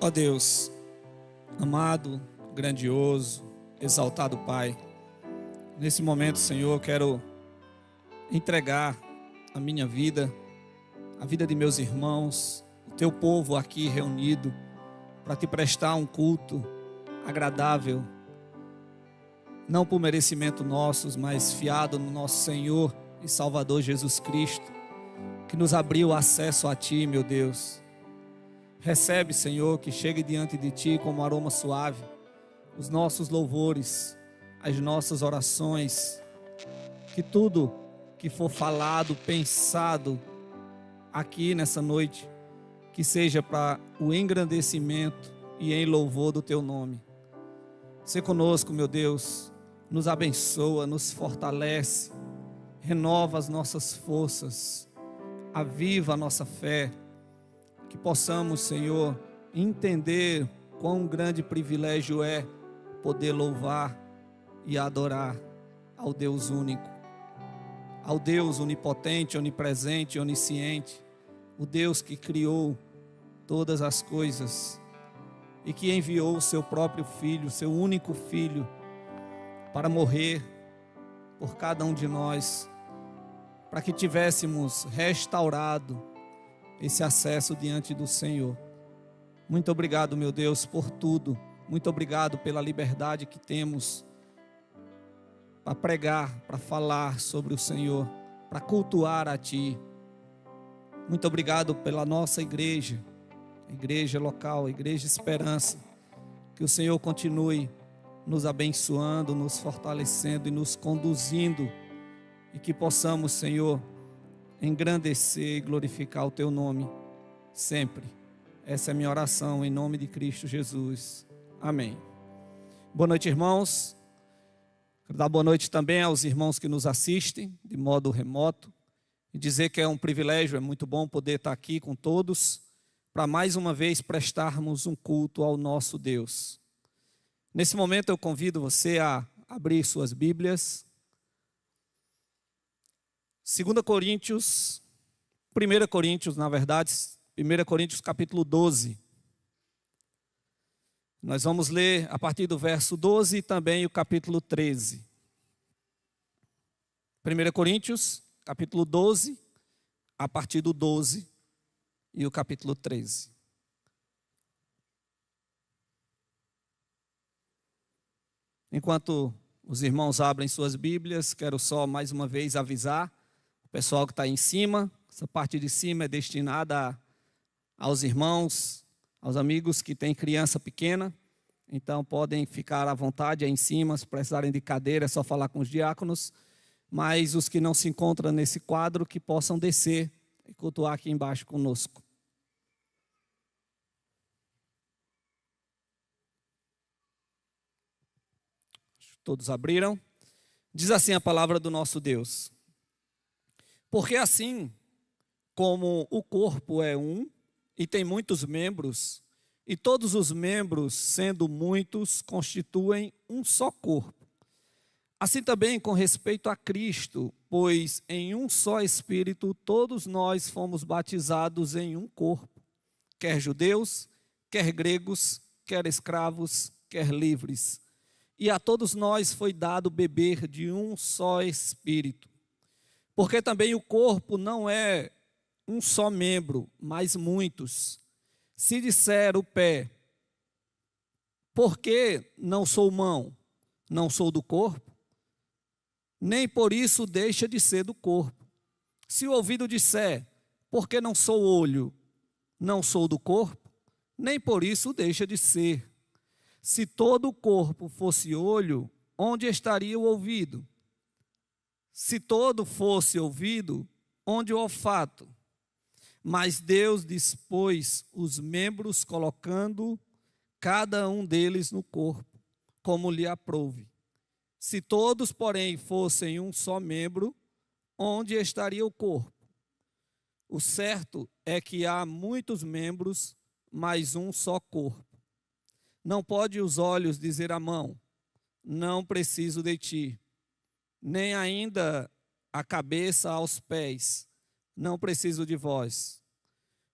Ó Deus, amado, grandioso, exaltado Pai, nesse momento, Senhor, eu quero entregar a minha vida, a vida de meus irmãos, o teu povo aqui reunido, para te prestar um culto agradável, não por merecimento nossos, mas fiado no nosso Senhor e Salvador Jesus Cristo, que nos abriu acesso a Ti, meu Deus. Recebe, Senhor, que chegue diante de Ti como aroma suave, os nossos louvores, as nossas orações, que tudo que for falado, pensado aqui nessa noite, que seja para o engrandecimento e em louvor do Teu nome. Se conosco, meu Deus, nos abençoa, nos fortalece, renova as nossas forças, aviva a nossa fé, que possamos, Senhor, entender quão grande privilégio é poder louvar e adorar ao Deus único, ao Deus onipotente, onipresente, onisciente, o Deus que criou todas as coisas e que enviou o seu próprio Filho, seu único Filho, para morrer por cada um de nós, para que tivéssemos restaurado esse acesso diante do Senhor. Muito obrigado, meu Deus, por tudo. Muito obrigado pela liberdade que temos para pregar, para falar sobre o Senhor, para cultuar a Ti. Muito obrigado pela nossa igreja, a igreja local, a Igreja Esperança. Que o Senhor continue nos abençoando, nos fortalecendo e nos conduzindo, e que possamos, Senhor, engrandecer e glorificar o Teu nome sempre. Essa é a minha oração em nome de Cristo Jesus. Amém. Boa noite, irmãos. Quero dar boa noite também aos irmãos que nos assistem de modo remoto e dizer que é um privilégio, é muito bom poder estar aqui com todos para mais uma vez prestarmos um culto ao nosso Deus. Nesse momento eu convido você a abrir suas Bíblias. 2 Coríntios, 1 Coríntios, na verdade, 1 Coríntios capítulo 12. Nós vamos ler a partir do verso 12 e também o capítulo 13. 1 Coríntios, capítulo 12, a partir do 12 e o capítulo 13. Enquanto os irmãos abrem suas Bíblias, quero só mais uma vez avisar o pessoal que está em cima. Essa parte de cima é destinada aos irmãos, aos amigos que têm criança pequena. Então podem ficar à vontade aí em cima, se precisarem de cadeira é só falar com os diáconos. Mas os que não se encontram nesse quadro, que possam descer e cultuar aqui embaixo conosco. Todos abriram? Diz assim a palavra do nosso Deus: porque assim como o corpo é um e tem muitos membros, e todos os membros, sendo muitos, constituem um só corpo, assim também com respeito a Cristo, pois em um só Espírito todos nós fomos batizados em um corpo, quer judeus, quer gregos, quer escravos, quer livres. E a todos nós foi dado beber de um só Espírito. Porque também o corpo não é um só membro, mas muitos. Se disser o pé, por que não sou mão, não sou do corpo? Nem por isso deixa de ser do corpo. Se o ouvido disser, por que não sou olho, não sou do corpo? Nem por isso deixa de ser. Se todo o corpo fosse olho, onde estaria o ouvido? Se todo fosse ouvido, onde o olfato? Mas Deus dispôs os membros, colocando cada um deles no corpo, como lhe aprouve. Se todos, porém, fossem um só membro, onde estaria o corpo? O certo é que há muitos membros, mas um só corpo. Não pode os olhos dizer à mão, não preciso de ti, nem ainda a cabeça aos pés, não preciso de vós.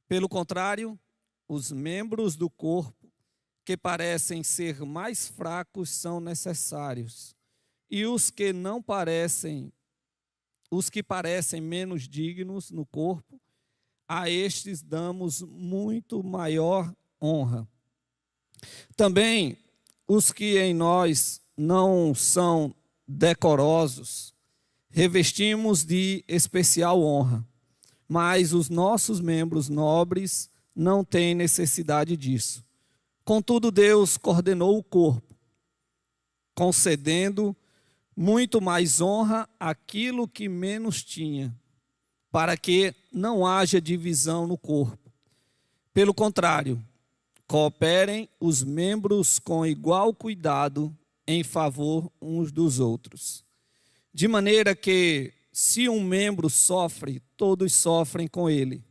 Pelo contrário, os membros do corpo que parecem ser mais fracos são necessários, e os que não parecem, os que parecem menos dignos no corpo, a estes damos muito maior honra. Também os que em nós não são decorosos, revestimos de especial honra, mas os nossos membros nobres não têm necessidade disso. Contudo, Deus coordenou o corpo, concedendo muito mais honra àquilo que menos tinha, para que não haja divisão no corpo. Pelo contrário, cooperem os membros com igual cuidado em favor uns dos outros. De maneira que, se um membro sofre, todos sofrem com ele.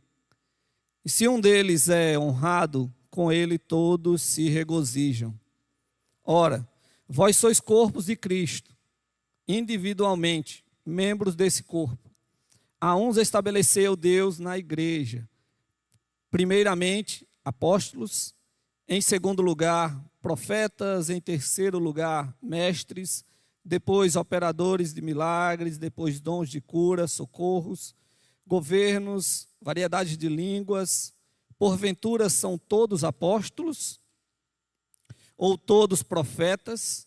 E se um deles é honrado, com ele todos se regozijam. Ora, vós sois corpos de Cristo, individualmente, membros desse corpo. A uns estabeleceu Deus na igreja, primeiramente, apóstolos, em segundo lugar, profetas, em terceiro lugar, mestres, depois operadores de milagres, depois dons de cura, socorros, governos, variedade de línguas. Porventura são todos apóstolos? Ou todos profetas?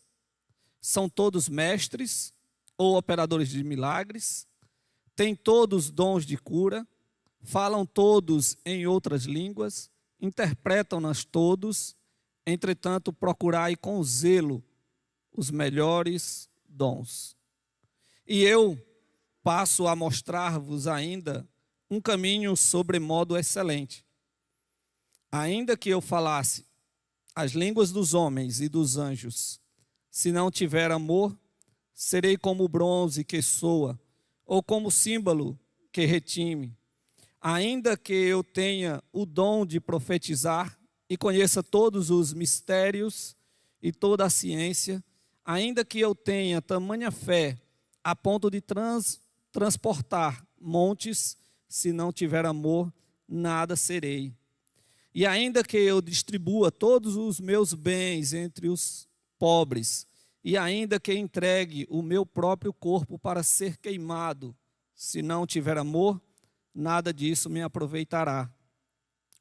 São todos mestres? Ou operadores de milagres? Têm todos dons de cura? Falam todos em outras línguas? Interpretam-nas todos? Entretanto, procurai com zelo os melhores dons. E eu passo a mostrar-vos ainda um caminho sobremodo excelente. Ainda que eu falasse as línguas dos homens e dos anjos, se não tiver amor, serei como o bronze que soa, ou como o símbolo que retime. Ainda que eu tenha o dom de profetizar e conheça todos os mistérios e toda a ciência, ainda que eu tenha tamanha fé a ponto de transportar montes, se não tiver amor, nada serei. E ainda que eu distribua todos os meus bens entre os pobres, e ainda que entregue o meu próprio corpo para ser queimado, se não tiver amor, nada disso me aproveitará.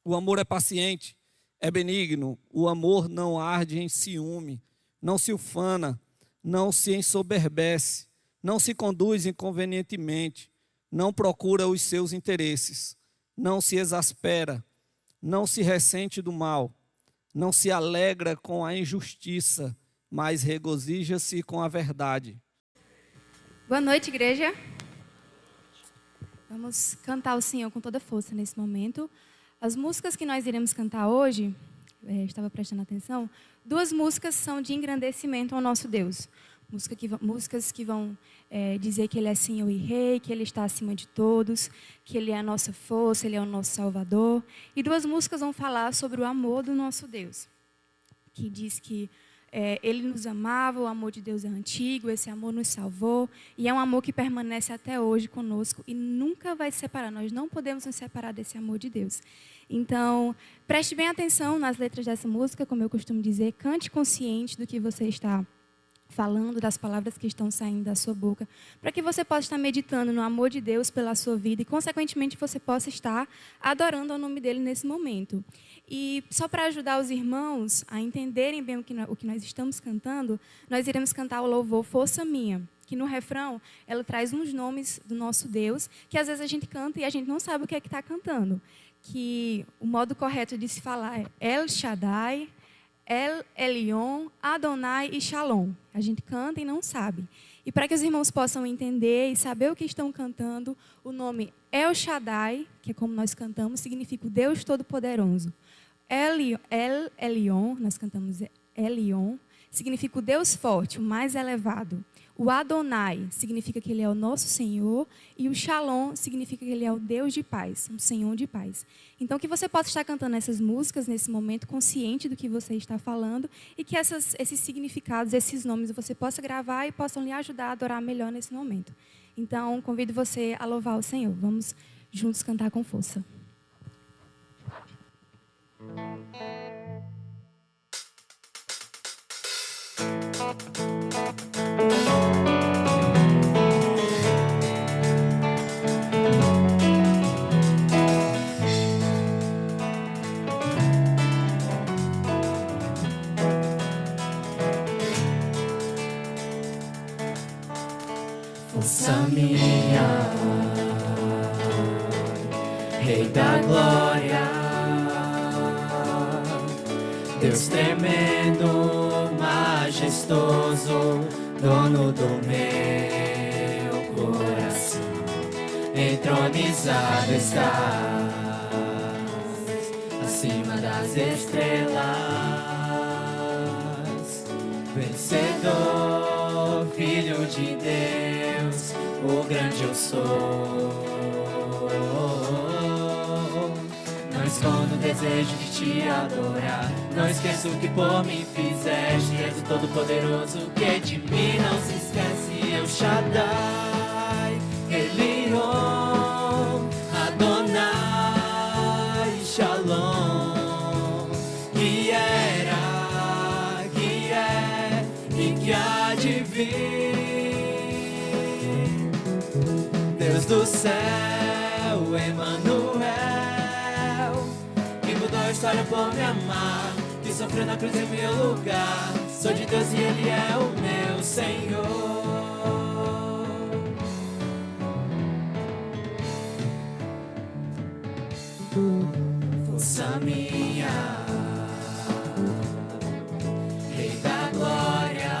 O amor é paciente, é benigno, o amor não arde em ciúme, não se ufana, não se ensoberbece, não se conduz inconvenientemente, não procura os seus interesses, não se exaspera, não se ressente do mal, não se alegra com a injustiça, mas regozija-se com a verdade. Boa noite, igreja. Vamos cantar o Senhor com toda força nesse momento. As músicas que nós iremos cantar hoje, estava prestando atenção, 2 músicas são de engrandecimento ao nosso Deus. Músicas que vão dizer que Ele é Senhor e Rei, que Ele está acima de todos, que Ele é a nossa força, Ele é o nosso Salvador. E 2 músicas vão falar sobre o amor do nosso Deus, que diz que Ele nos amava, o amor de Deus é antigo, esse amor nos salvou, e é um amor que permanece até hoje conosco e nunca vai se separar. Nós não podemos nos separar desse amor de Deus. Então, preste bem atenção nas letras dessa música, como eu costumo dizer, cante consciente do que você está falando, das palavras que estão saindo da sua boca, para que você possa estar meditando no amor de Deus pela sua vida e, consequentemente, você possa estar adorando ao nome dele nesse momento. E só para ajudar os irmãos a entenderem bem o que nós estamos cantando, nós iremos cantar o louvor Força Minha, que no refrão ela traz uns nomes do nosso Deus, que às vezes a gente canta e a gente não sabe o que é que está cantando. Que o modo correto de se falar é El Shaddai, El Elyon, Adonai e Shalom. A gente canta e não sabe. E para que os irmãos possam entender e saber o que estão cantando, o nome El Shaddai, que é como nós cantamos, significa o Deus Todo-Poderoso. El Elyon, nós cantamos Elyon, significa o Deus Forte, o mais elevado. O Adonai significa que Ele é o nosso Senhor. E o Shalom significa que Ele é o Deus de paz, um Senhor de paz. Então, que você possa estar cantando essas músicas nesse momento, consciente do que você está falando. E que esses significados, esses nomes, você possa gravar e possam lhe ajudar a adorar melhor nesse momento. Então, convido você a louvar o Senhor. Vamos juntos cantar com força. força minha, Rei da glória, Deus tremendo, majestoso, dono do meu coração, entronizado estás, acima das estrelas, vencedor, Filho de Deus, o grande eu sou. Não escondo o desejo de te adorar, não esqueço o que por mim fizeste. És o Todo-Poderoso que de mim não se esquece. El Shaddai, Elion, Adonai, Shalom, que era, que é e que há de vir. Deus do céu, Emanuel, que mudou a história por me amar, que sofreu na cruz em meu lugar. Sou de Deus e Ele é o meu Senhor. Força minha, Rei da glória,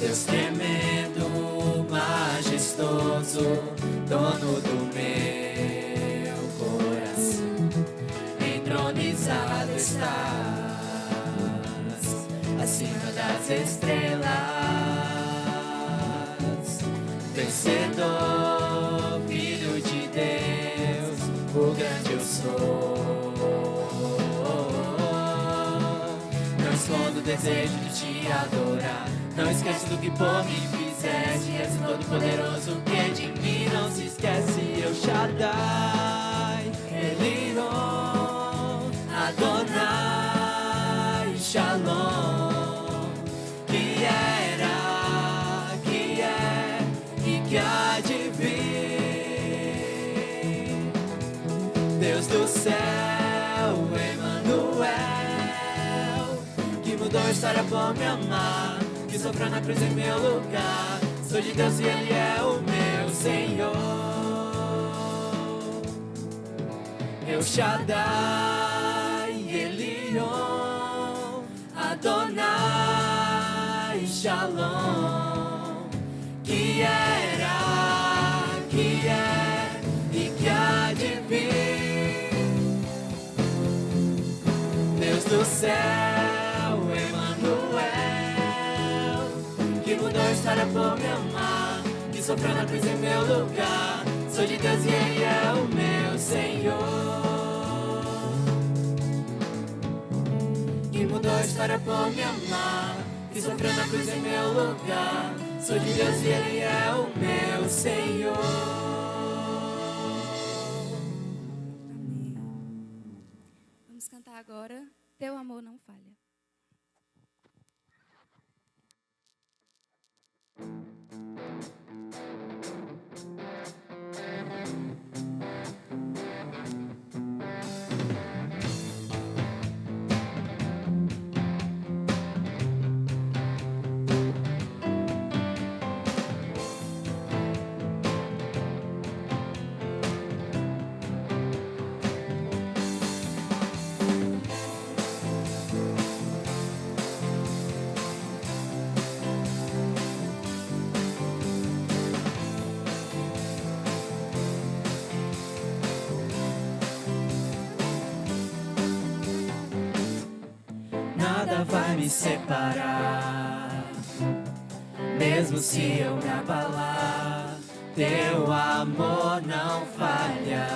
Deus tremendo, majestoso, dono do meu coração, entronizado estás, acima das estrelas, vencedor, Filho de Deus, o grande eu sou. Não escondo o desejo de te adorar, não esquece do que por mim fizeste. És o Todo-Poderoso que de mim não se esquece. El Shaddai, Elion, Adonai, Shalom, que era, que é e que há de vir. Deus do céu, Emanuel, que mudou a história por me amar, que sofreu na cruz em meu lugar. Sou de Deus e Ele é o meu Senhor. El Shaddai, Elion, Adonai, Shalom, que era, que é e que há de vir. Deus do céu, Emanuel, que mudou a história por me amar, que sofreu na cruz em meu lugar. Sou de Deus e Ele é o meu Senhor. Que mudou a história por me amar, que sofreu na cruz em meu lugar. Sou de Deus e Ele é o meu Senhor. Amém. Vamos cantar agora Teu Amor Não Falha. Nada vai me separar, mesmo se eu me abalar, teu amor não falha.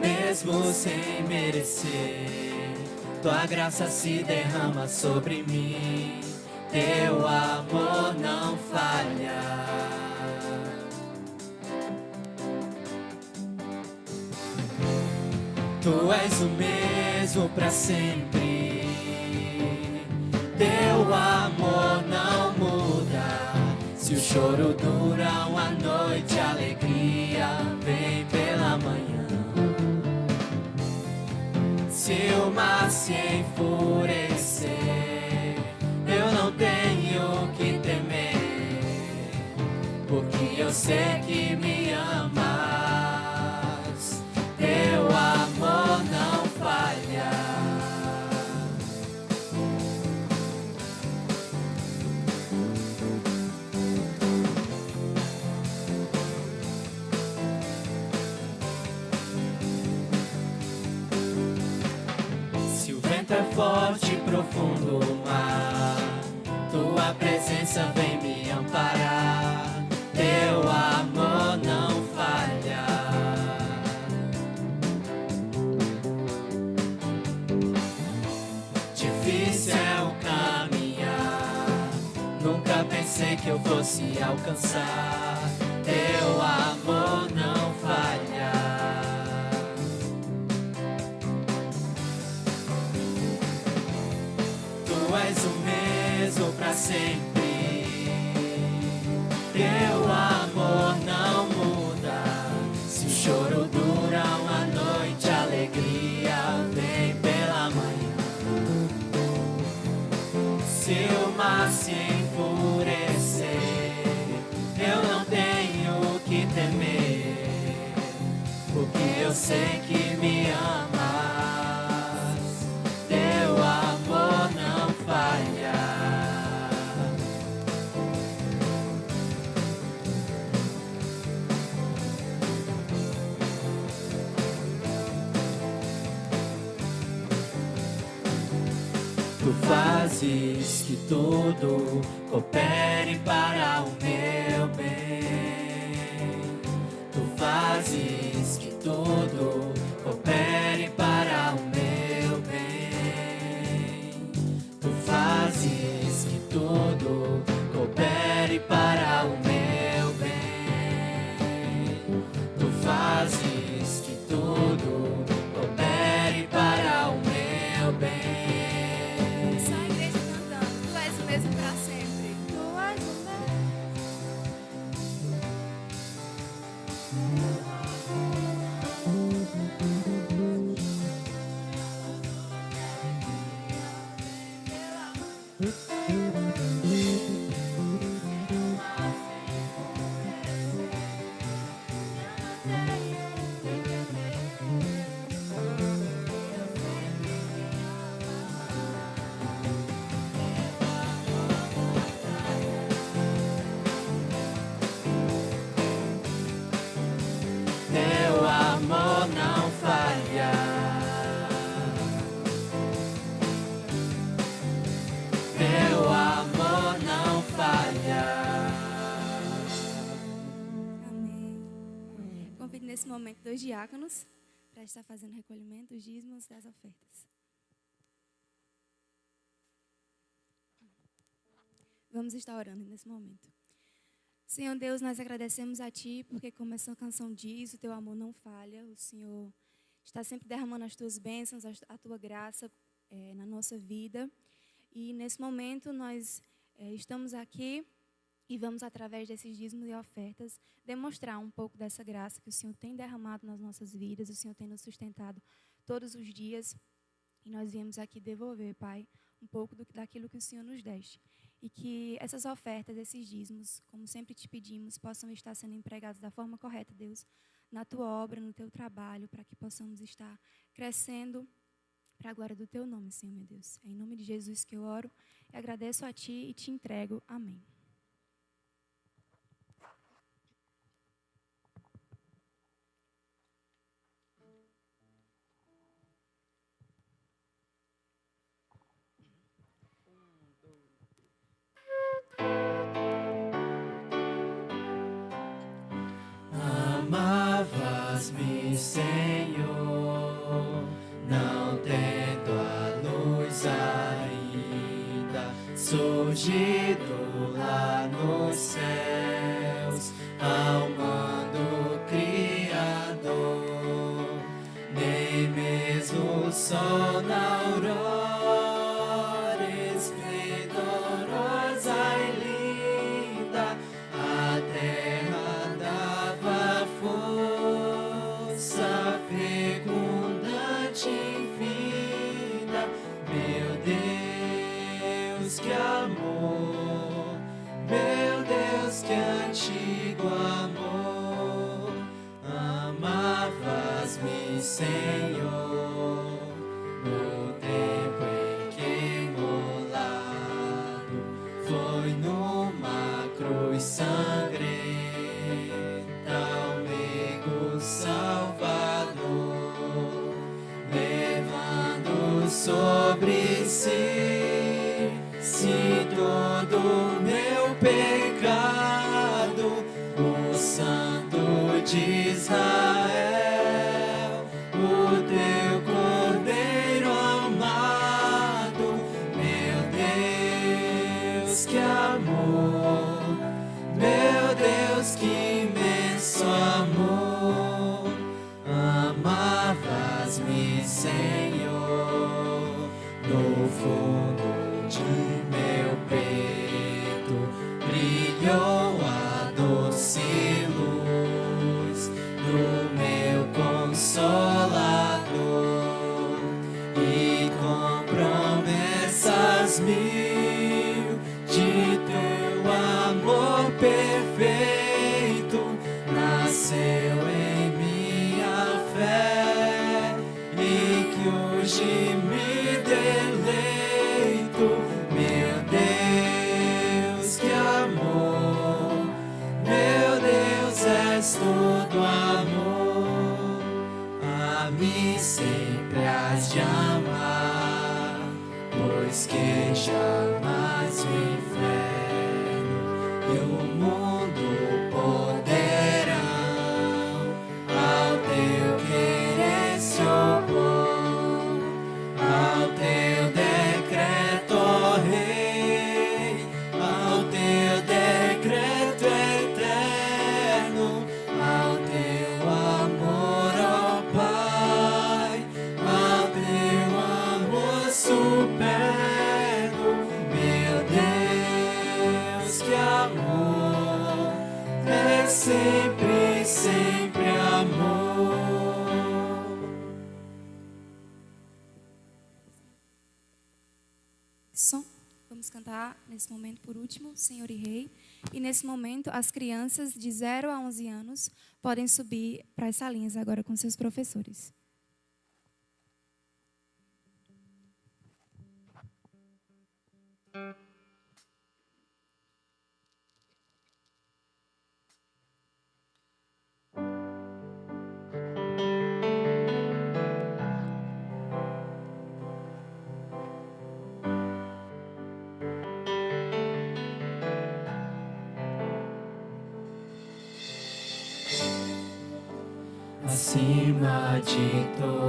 Mesmo sem merecer, tua graça se derrama sobre mim, teu amor não falha. Tu és o mesmo pra sempre, teu amor não muda. Se o choro dura uma noite, a alegria vem pela manhã. Se o mar se enfurecer, eu não tenho que temer, porque eu sei que me amas. Teu amor não falha. Se o vento é forte e profundo o mar, tua presença vem me amparar. Teu amor não falha. Difícil é o caminhar, nunca pensei que eu fosse alcançar. Teu amor não falha. Tu és o mesmo pra sempre. Teu amor não muda. Se o choro dura uma noite, a alegria vem pela manhã. Se o mar se enfurecer, eu não tenho que temer, porque eu sei que me amas. Teu amor não falha. Tu fazes que tudo coopere para o meu bem. Tu fazes que tudo coopere para o meu bem. Tu fazes que tudo coopere para o meu bem. Tu fazes que tudo coopere para o meu bem. Só a igreja cantando. Tu és o mesmo pra sempre. Tu és o mesmo. Teu amor não falha. Teu amor não falha. Amém. Convido nesse momento 2 diáconos para estar fazendo recolhimento dos dízimos das ofertas. Vamos estar orando nesse momento. Senhor Deus, nós agradecemos a Ti, porque como essa canção diz, o Teu amor não falha. O Senhor está sempre derramando as Tuas bênçãos, a Tua graça na nossa vida. E nesse momento nós estamos aqui e vamos, através desses dízimos e ofertas, demonstrar um pouco dessa graça que o Senhor tem derramado nas nossas vidas, o Senhor tem nos sustentado todos os dias. E nós viemos aqui devolver, Pai, um pouco daquilo que o Senhor nos deste. E que essas ofertas, esses dízimos, como sempre te pedimos, possam estar sendo empregados da forma correta, Deus, na Tua obra, no Teu trabalho, para que possamos estar crescendo para a glória do Teu nome, Senhor, meu Deus. É em nome de Jesus que eu oro e agradeço a Ti e te entrego. Amém. Amavas-me, Senhor, não tendo a luz ainda surgido lá nos céus, ao mando Criador, nem mesmo o sol na aurora esplendorosa e linda, a terra dava força fecundante, enfim. Senhor, no tempo em que imolado foi numa cruz sangrenta, amigo Salvador, levando sobre si todo o meu pecado, o Santo de Israel, o teu Cordeiro amado. Meu Deus, que amor, meu Deus, que imenso amor. Amavas-me, Senhor, no fundo de meu peito brilhou a doce luz do meu Consolador, e com promessas mil de teu amor perfeito nasceu em minha fé, e que hoje me deleito. Meu Deus, que amor, meu Deus, és todo amor. A mim sempre has de amar, pois que jamais o inferno e o mundo poderão ao teu querer se opor, ao teu decreto, ó Rei, ao teu decreto eterno, ao teu amor, ó Pai, ao teu amor superno. Meu Deus, que amor, é sempre, sempre amor. Som. Vamos cantar nesse momento por último, Senhor e Rei. E nesse momento, as crianças de 0 a 11 anos podem subir para as salinhas agora com seus professores. Acima de todos,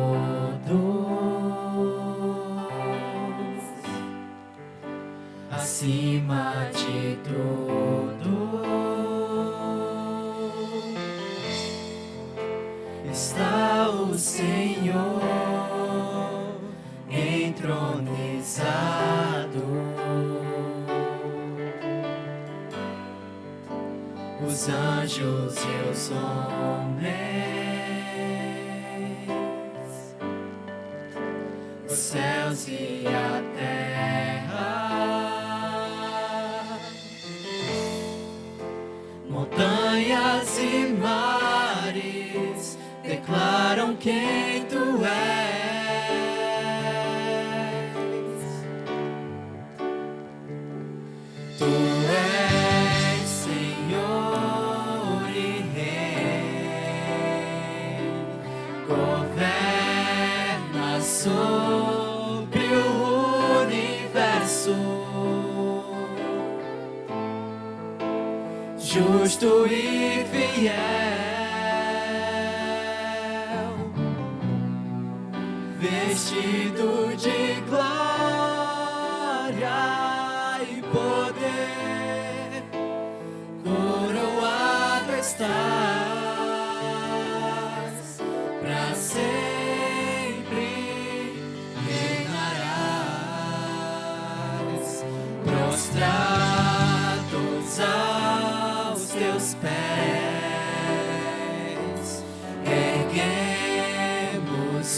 acima de todos, está o Senhor entronizado. Os anjos e os homens, os céus e a terra, montanhas e mares declaram quem tu és. Tu és Senhor e Rei, governa sobre o universo, justo e fiel, vestido de glória e poder, coroado estás, para sempre reinarás, prostrados aos teus pés, erguemos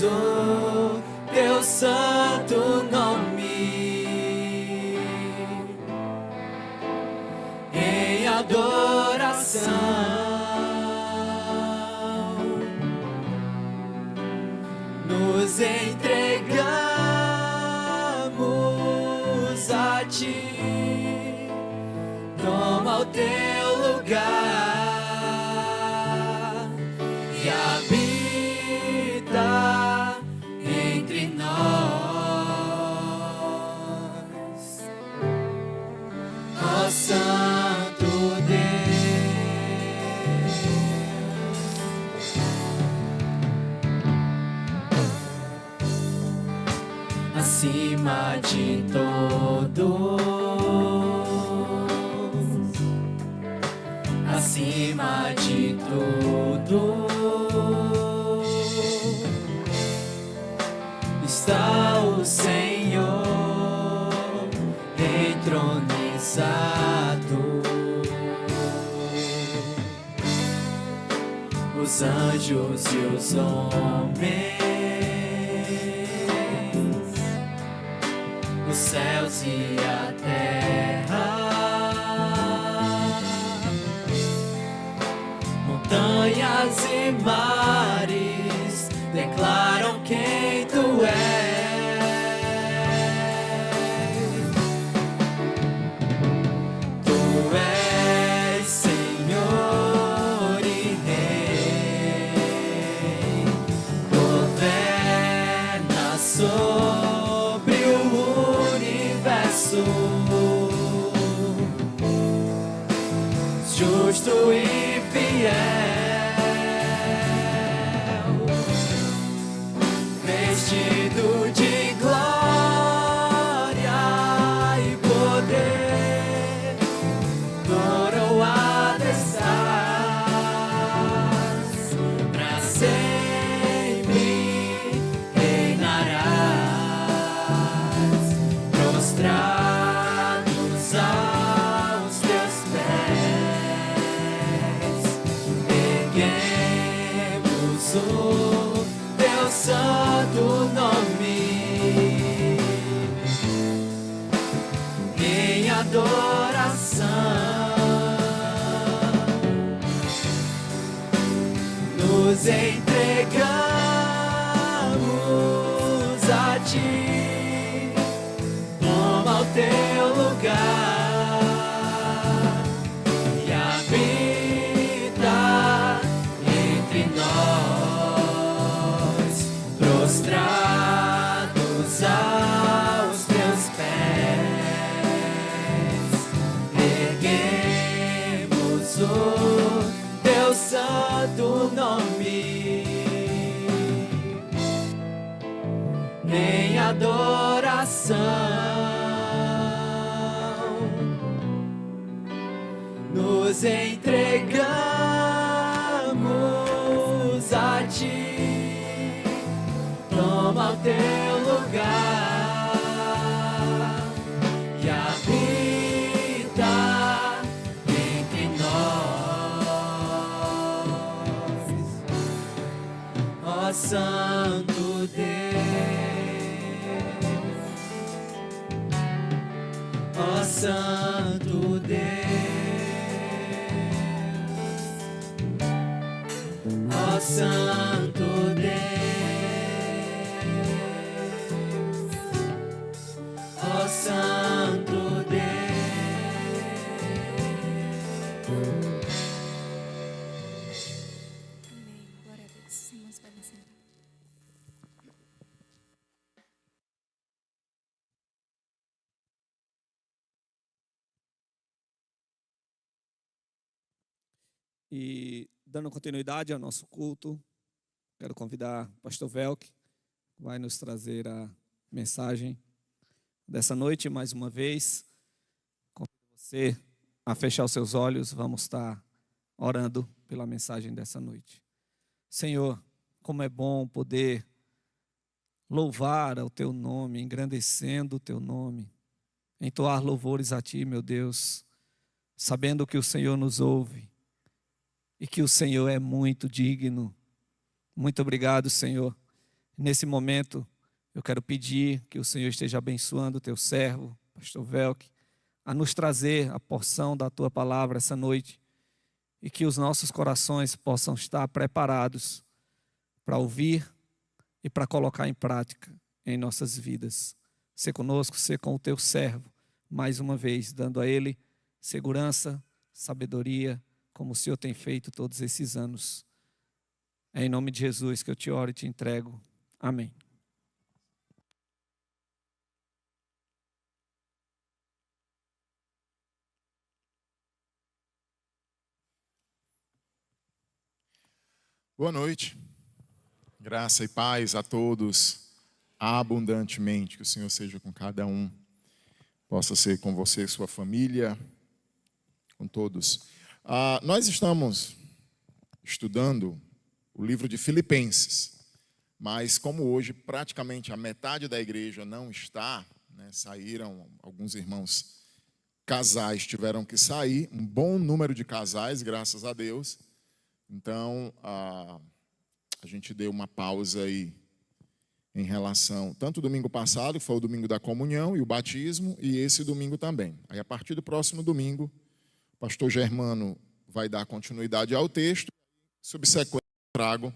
o teu santo nome em adoração. a ti, toma o teu lugar e habita entre nós, ó Santo Deus. Acima de todos, acima de tudo, está o Senhor entronizado. Os anjos e os homens, os céus e a terra, montanhas e mares declaram quem tu és. Tu és Senhor e Rei, governa sobre o universo, justo e fiel, vestido de glória e poder, coroado estás, pra sempre reinarás, prostrados aos teus pés, erguemos o teu santo nome em adoração, nos entregamos a ti, toma o teu lugar e habita entre nós, prostrados aos teus pés, erguemos o teu santo nome em adoração, nos entregamos a ti, toma o teu lugar e habita entre nós, ó Santo Deus, ó Santo Deus, ó Santo Deus, ó Santo Deus. Amém. Glória a Deus. Irmãos, podem sentar. E dando continuidade ao nosso culto, quero convidar o pastor Velk, que vai nos trazer a mensagem dessa noite mais uma vez. Convido você a fechar os seus olhos, vamos estar orando pela mensagem dessa noite. Senhor, como é bom poder louvar ao teu nome, engrandecendo o teu nome, entoar louvores a ti, meu Deus, sabendo que o Senhor nos ouve e que o Senhor é muito digno. Muito obrigado, Senhor. Nesse momento, eu quero pedir que o Senhor esteja abençoando o teu servo, pastor Velk, a nos trazer a porção da tua palavra essa noite e que os nossos corações possam estar preparados para ouvir e e para colocar em prática em nossas vidas. Ser conosco, ser com o teu servo, mais uma vez, dando a Ele segurança, sabedoria, como o Senhor tem feito todos esses anos. É em nome de Jesus que eu te oro e te entrego. Amém. Boa noite. Graça e paz a todos, abundantemente. Que o Senhor seja com cada um. Possa ser com você e sua família, com todos. Nós estamos estudando o livro de Filipenses, mas como hoje praticamente a metade da igreja não está, né, saíram alguns irmãos casais, tiveram que sair, um bom número de casais, graças a Deus. Então, a gente deu uma pausa aí em relação, tanto o domingo passado, que foi o domingo da comunhão e o batismo, e esse domingo também. Aí, a partir do próximo domingo, o pastor Germano vai dar continuidade ao texto, subsequente trago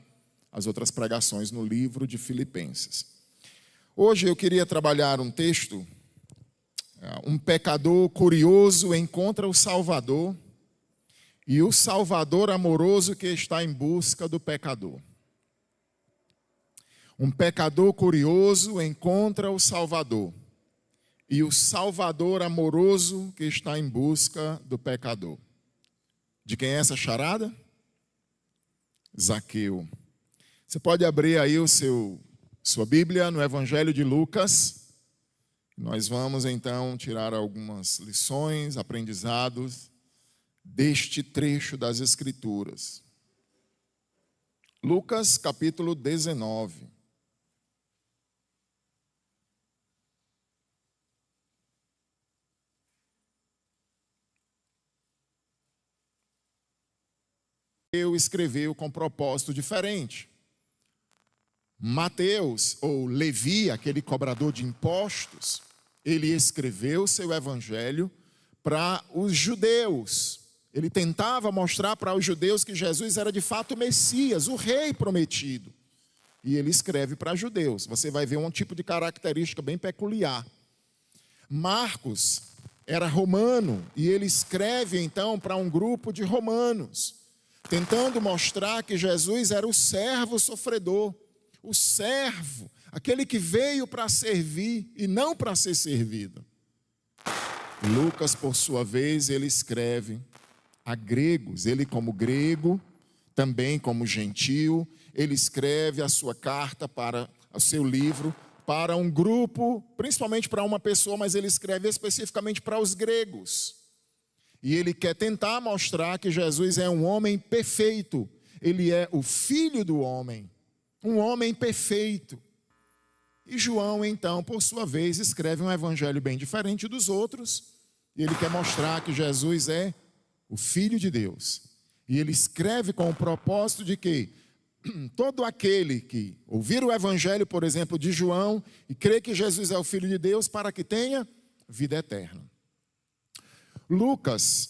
as outras pregações no livro de Filipenses. Hoje eu queria trabalhar um texto, um pecador curioso encontra o Salvador, e o Salvador amoroso que está em busca do pecador. Um pecador curioso encontra o Salvador, e o Salvador amoroso que está em busca do pecador. De quem é essa charada? Zaqueu. Você pode abrir aí sua Bíblia no Evangelho de Lucas. Nós vamos então tirar algumas lições, aprendizados deste trecho das Escrituras. Lucas capítulo 19. Escreveu com propósito diferente. Mateus, ou Levi, aquele cobrador de impostos, ele escreveu seu evangelho para os judeus. Ele tentava mostrar para os judeus que Jesus era de fato o Messias, o rei prometido. E ele escreve para judeus. Você vai ver um tipo de característica bem peculiar. Marcos era romano e ele escreve então para um grupo de romanos, tentando mostrar que Jesus era o servo sofredor, o servo, aquele que veio para servir e não para ser servido. Lucas, por sua vez, ele escreve a gregos, ele como grego, também como gentil, ele escreve a sua carta para o seu livro, para um grupo, principalmente para uma pessoa, mas ele escreve especificamente para os gregos. E ele quer tentar mostrar que Jesus é um homem perfeito, ele é o filho do homem, um homem perfeito. E João, então, por sua vez, escreve um evangelho bem diferente dos outros, e ele quer mostrar que Jesus é o Filho de Deus. E ele escreve com o propósito de que todo aquele que ouvir o evangelho, por exemplo, de João, e crê que Jesus é o Filho de Deus, para que tenha vida eterna. Lucas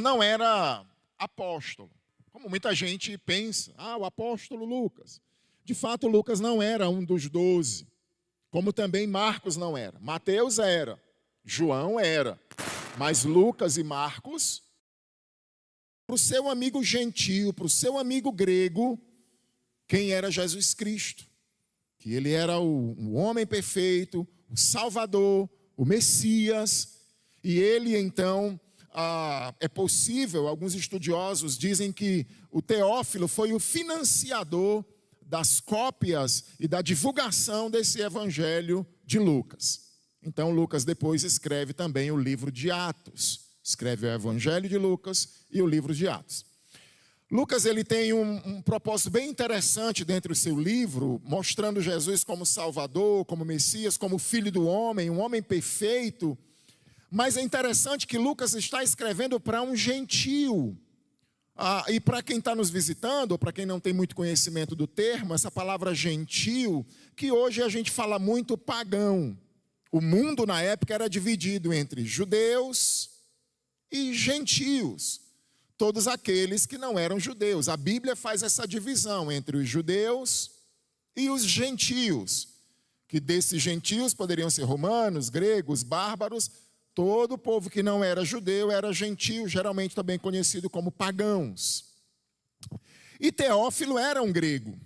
não era apóstolo, como muita gente pensa. O apóstolo Lucas. De fato, Lucas não era um dos 12, como também Marcos não era. Mateus era, João era, mas Lucas e Marcos, para o seu amigo gentio, para o seu amigo grego, quem era Jesus Cristo? Que ele era o homem perfeito, o Salvador, o Messias. E ele então, é possível, alguns estudiosos dizem que o Teófilo foi o financiador das cópias e da divulgação desse evangelho de Lucas. Então Lucas depois escreve também o livro de Atos. Escreve o evangelho de Lucas e o livro de Atos. Lucas ele tem um propósito bem interessante dentro do seu livro, mostrando Jesus como Salvador, como Messias, como Filho do homem, um homem perfeito. Mas é interessante que Lucas está escrevendo para um gentio. E para quem está nos visitando, ou para quem não tem muito conhecimento do termo, essa palavra gentio, que hoje a gente fala muito pagão. O mundo na época era dividido entre judeus e gentios. Todos aqueles que não eram judeus. A Bíblia faz essa divisão entre os judeus e os gentios, que desses gentios poderiam ser romanos, gregos, bárbaros. Todo o povo que não era judeu era gentio, geralmente também conhecido como pagãos. E Teófilo era um grego.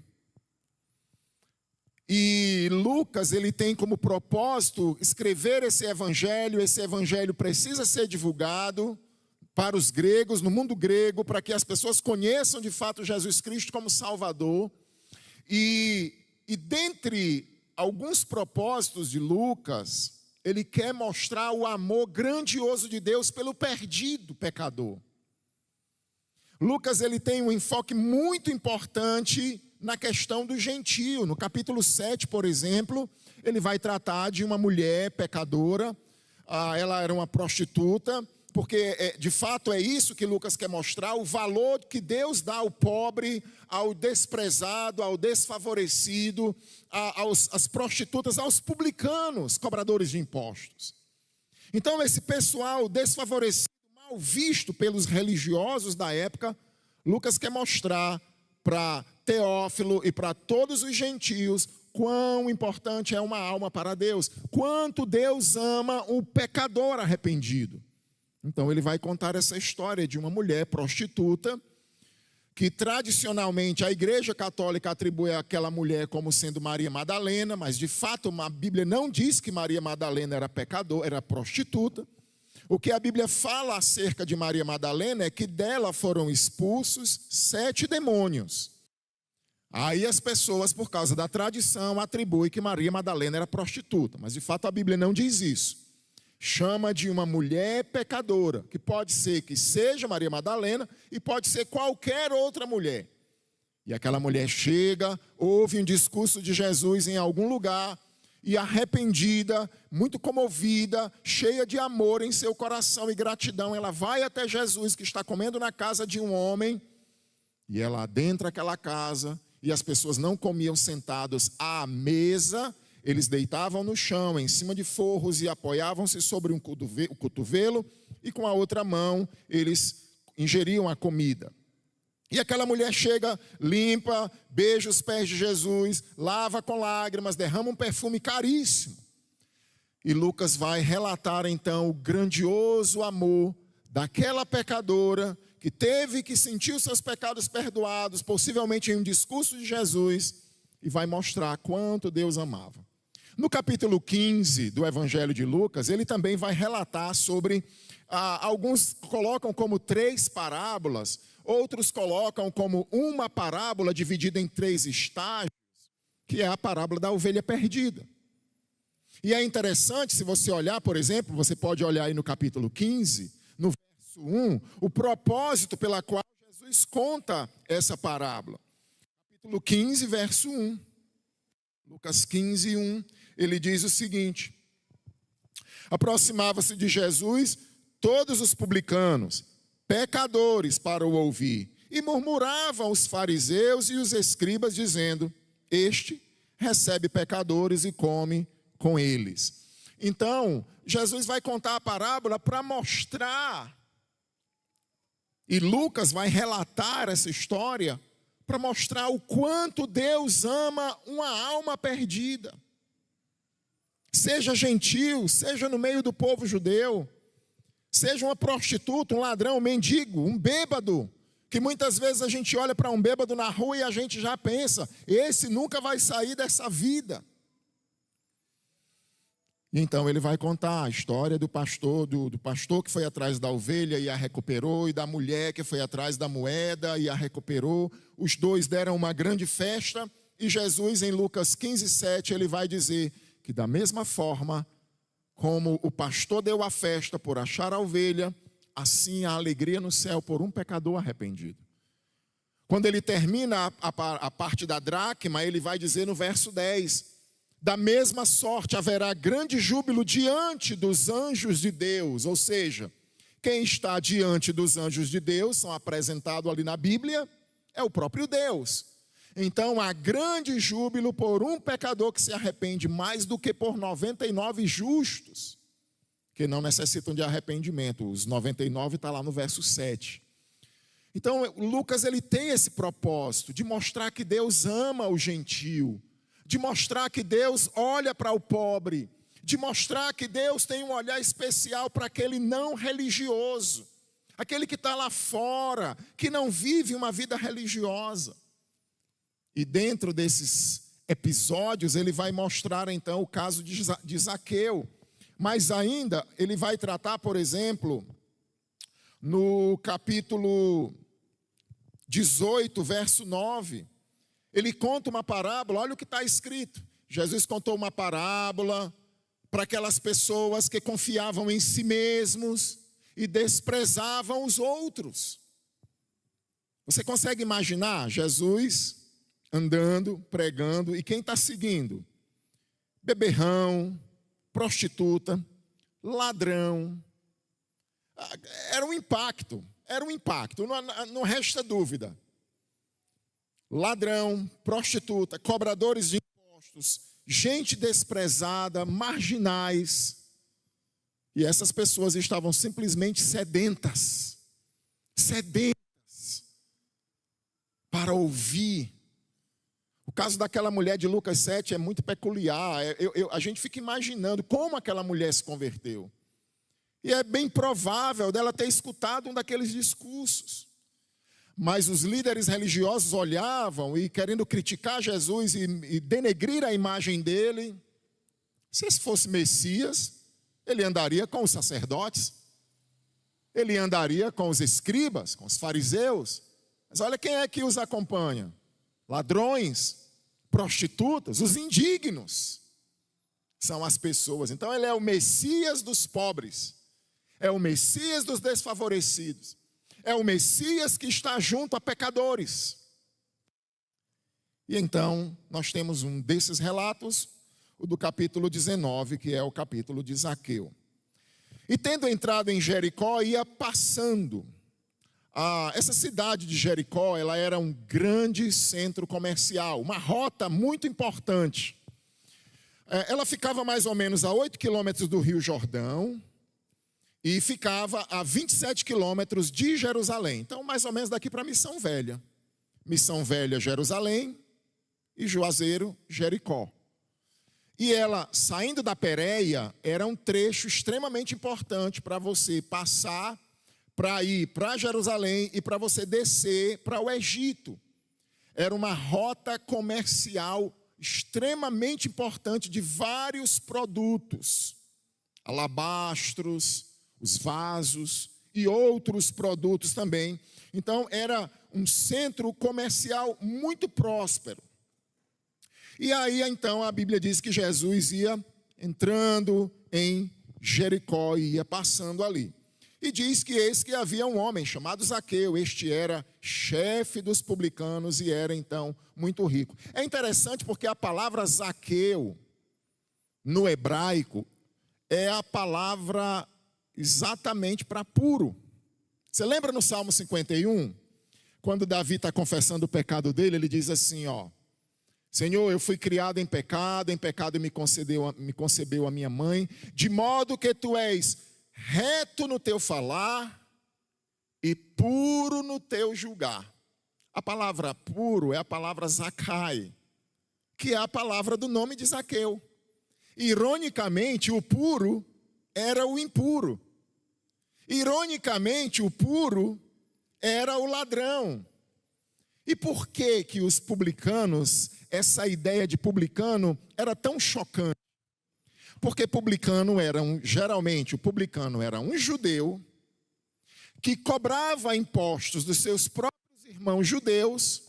E Lucas, ele tem como propósito escrever esse evangelho precisa ser divulgado para os gregos, no mundo grego, para que as pessoas conheçam de fato Jesus Cristo como Salvador. E dentre alguns propósitos de Lucas, ele quer mostrar o amor grandioso de Deus pelo perdido pecador. Lucas, ele tem um enfoque muito importante na questão do gentio. No capítulo 7, por exemplo, ele vai tratar de uma mulher pecadora. Ela era uma prostituta, porque de fato é isso que Lucas quer mostrar, o valor que Deus dá ao pobre, ao desprezado, ao desfavorecido, às prostitutas, aos publicanos, cobradores de impostos. Então esse pessoal desfavorecido, mal visto pelos religiosos da época, Lucas quer mostrar para Teófilo e para todos os gentios quão importante é uma alma para Deus, quanto Deus ama o pecador arrependido. Então ele vai contar essa história de uma mulher prostituta, que tradicionalmente a Igreja Católica atribui àquela mulher como sendo Maria Madalena, mas de fato a Bíblia não diz que Maria Madalena era pecador, era prostituta. O que a Bíblia fala acerca de Maria Madalena é que dela foram expulsos 7 demônios. Aí as pessoas, por causa da tradição, atribuem que Maria Madalena era prostituta, mas de fato a Bíblia não diz isso. Chama de uma mulher pecadora, que pode ser que seja Maria Madalena e pode ser qualquer outra mulher. E aquela mulher chega, ouve um discurso de Jesus em algum lugar e arrependida, muito comovida, cheia de amor em seu coração e gratidão, ela vai até Jesus, que está comendo na casa de um homem, e ela adentra aquela casa, e as pessoas não comiam sentados à mesa, eles deitavam no chão, em cima de forros, e apoiavam-se sobre o cotovelo, e com a outra mão eles ingeriam a comida. E aquela mulher chega, limpa, beija os pés de Jesus, lava com lágrimas, derrama um perfume caríssimo. E Lucas vai relatar então o grandioso amor daquela pecadora que teve que sentir os seus pecados perdoados, possivelmente em um discurso de Jesus, e vai mostrar quanto Deus amava. No capítulo 15 do Evangelho de Lucas, ele também vai relatar sobre, alguns colocam como 3 parábolas, outros colocam como uma parábola dividida em 3 estágios, que é a parábola da ovelha perdida. E é interessante, se você olhar, por exemplo, você pode olhar aí no capítulo 15, no verso 1, o propósito pela qual Jesus conta essa parábola. Capítulo 15, verso 1. Lucas 15, 1, ele diz o seguinte: aproximava-se de Jesus todos os publicanos, pecadores, para o ouvir, e murmuravam os fariseus e os escribas, dizendo: este recebe pecadores e come com eles. Então, Jesus vai contar a parábola para mostrar, e Lucas vai relatar essa história, para mostrar o quanto Deus ama uma alma perdida. Seja gentil, seja no meio do povo judeu, seja uma prostituta, um ladrão, um mendigo, um bêbado, que muitas vezes a gente olha para um bêbado na rua e a gente já pensa, esse nunca vai sair dessa vida. Então ele vai contar a história do pastor que foi atrás da ovelha e a recuperou, e da mulher que foi atrás da moeda e a recuperou. Os dois deram uma grande festa, e Jesus, em Lucas 15, 7, ele vai dizer que da mesma forma como o pastor deu a festa por achar a ovelha, assim a alegria no céu por um pecador arrependido. Quando ele termina a parte da dracma, ele vai dizer no verso 10, da mesma sorte haverá grande júbilo diante dos anjos de Deus. Ou seja, quem está diante dos anjos de Deus, são apresentados ali na Bíblia, é o próprio Deus. Então há grande júbilo por um pecador que se arrepende, mais do que por 99 justos, que não necessitam de arrependimento. Os 99 está lá no verso 7. Então Lucas, ele tem esse propósito de mostrar que Deus ama o gentio, de mostrar que Deus olha para o pobre, de mostrar que Deus tem um olhar especial para aquele não religioso, aquele que está lá fora, que não vive uma vida religiosa. E dentro desses episódios, ele vai mostrar então o caso de Zaqueu. Mas ainda, ele vai tratar, por exemplo, no capítulo 18, verso 9, ele conta uma parábola, olha o que está escrito. Jesus contou uma parábola para aquelas pessoas que confiavam em si mesmos e desprezavam os outros. Você consegue imaginar Jesus andando, pregando, e quem está seguindo? Beberrão, prostituta, ladrão. Era um impacto, não resta dúvida. Ladrão, prostituta, cobradores de impostos, gente desprezada, marginais. E essas pessoas estavam simplesmente sedentas para ouvir. O caso daquela mulher de Lucas 7 é muito peculiar. A gente fica imaginando como aquela mulher se converteu. E é bem provável dela ter escutado um daqueles discursos. Mas os líderes religiosos olhavam e, querendo criticar Jesus e denegrir a imagem dele, se esse fosse Messias, ele andaria com os sacerdotes, ele andaria com os escribas, com os fariseus. Mas olha quem é que os acompanha: ladrões, prostitutas, os indignos. São as pessoas. Então ele é o Messias dos pobres, é o Messias dos desfavorecidos, é o Messias que está junto a pecadores. E então nós temos um desses relatos, o do capítulo 19, que é o capítulo de Zaqueu. E tendo entrado em Jericó, ia passando. Essa cidade de Jericó, ela era um grande centro comercial, uma rota muito importante. Ela ficava mais ou menos a 8 quilômetros do Rio Jordão e ficava a 27 quilômetros de Jerusalém. Então, mais ou menos daqui para Missão Velha. Missão Velha, Jerusalém, e Juazeiro, Jericó. E ela, saindo da Pérea, era um trecho extremamente importante para você passar, para ir para Jerusalém e para você descer para o Egito. Era uma rota comercial extremamente importante de vários produtos, alabastros, os vasos e outros produtos também. Então era um centro comercial muito próspero. E aí então a Bíblia diz que Jesus ia entrando em Jericó e ia passando ali. E diz que eis que havia um homem chamado Zaqueu. Este era chefe dos publicanos e era então muito rico. É interessante porque a palavra Zaqueu no hebraico é a palavra exatamente para puro. Você lembra no Salmo 51? Quando Davi está confessando o pecado dele, ele diz assim, ó: Senhor, eu fui criado em pecado me concebeu a minha mãe, de modo que tu és reto no teu falar e puro no teu julgar. A palavra puro é a palavra Zacai, que é a palavra do nome de Zaqueu. Ironicamente, o puro era o impuro. Ironicamente, o puro era o ladrão. E por que que os publicanos, essa ideia de publicano era tão chocante? Porque publicano geralmente o publicano era um judeu que cobrava impostos dos seus próprios irmãos judeus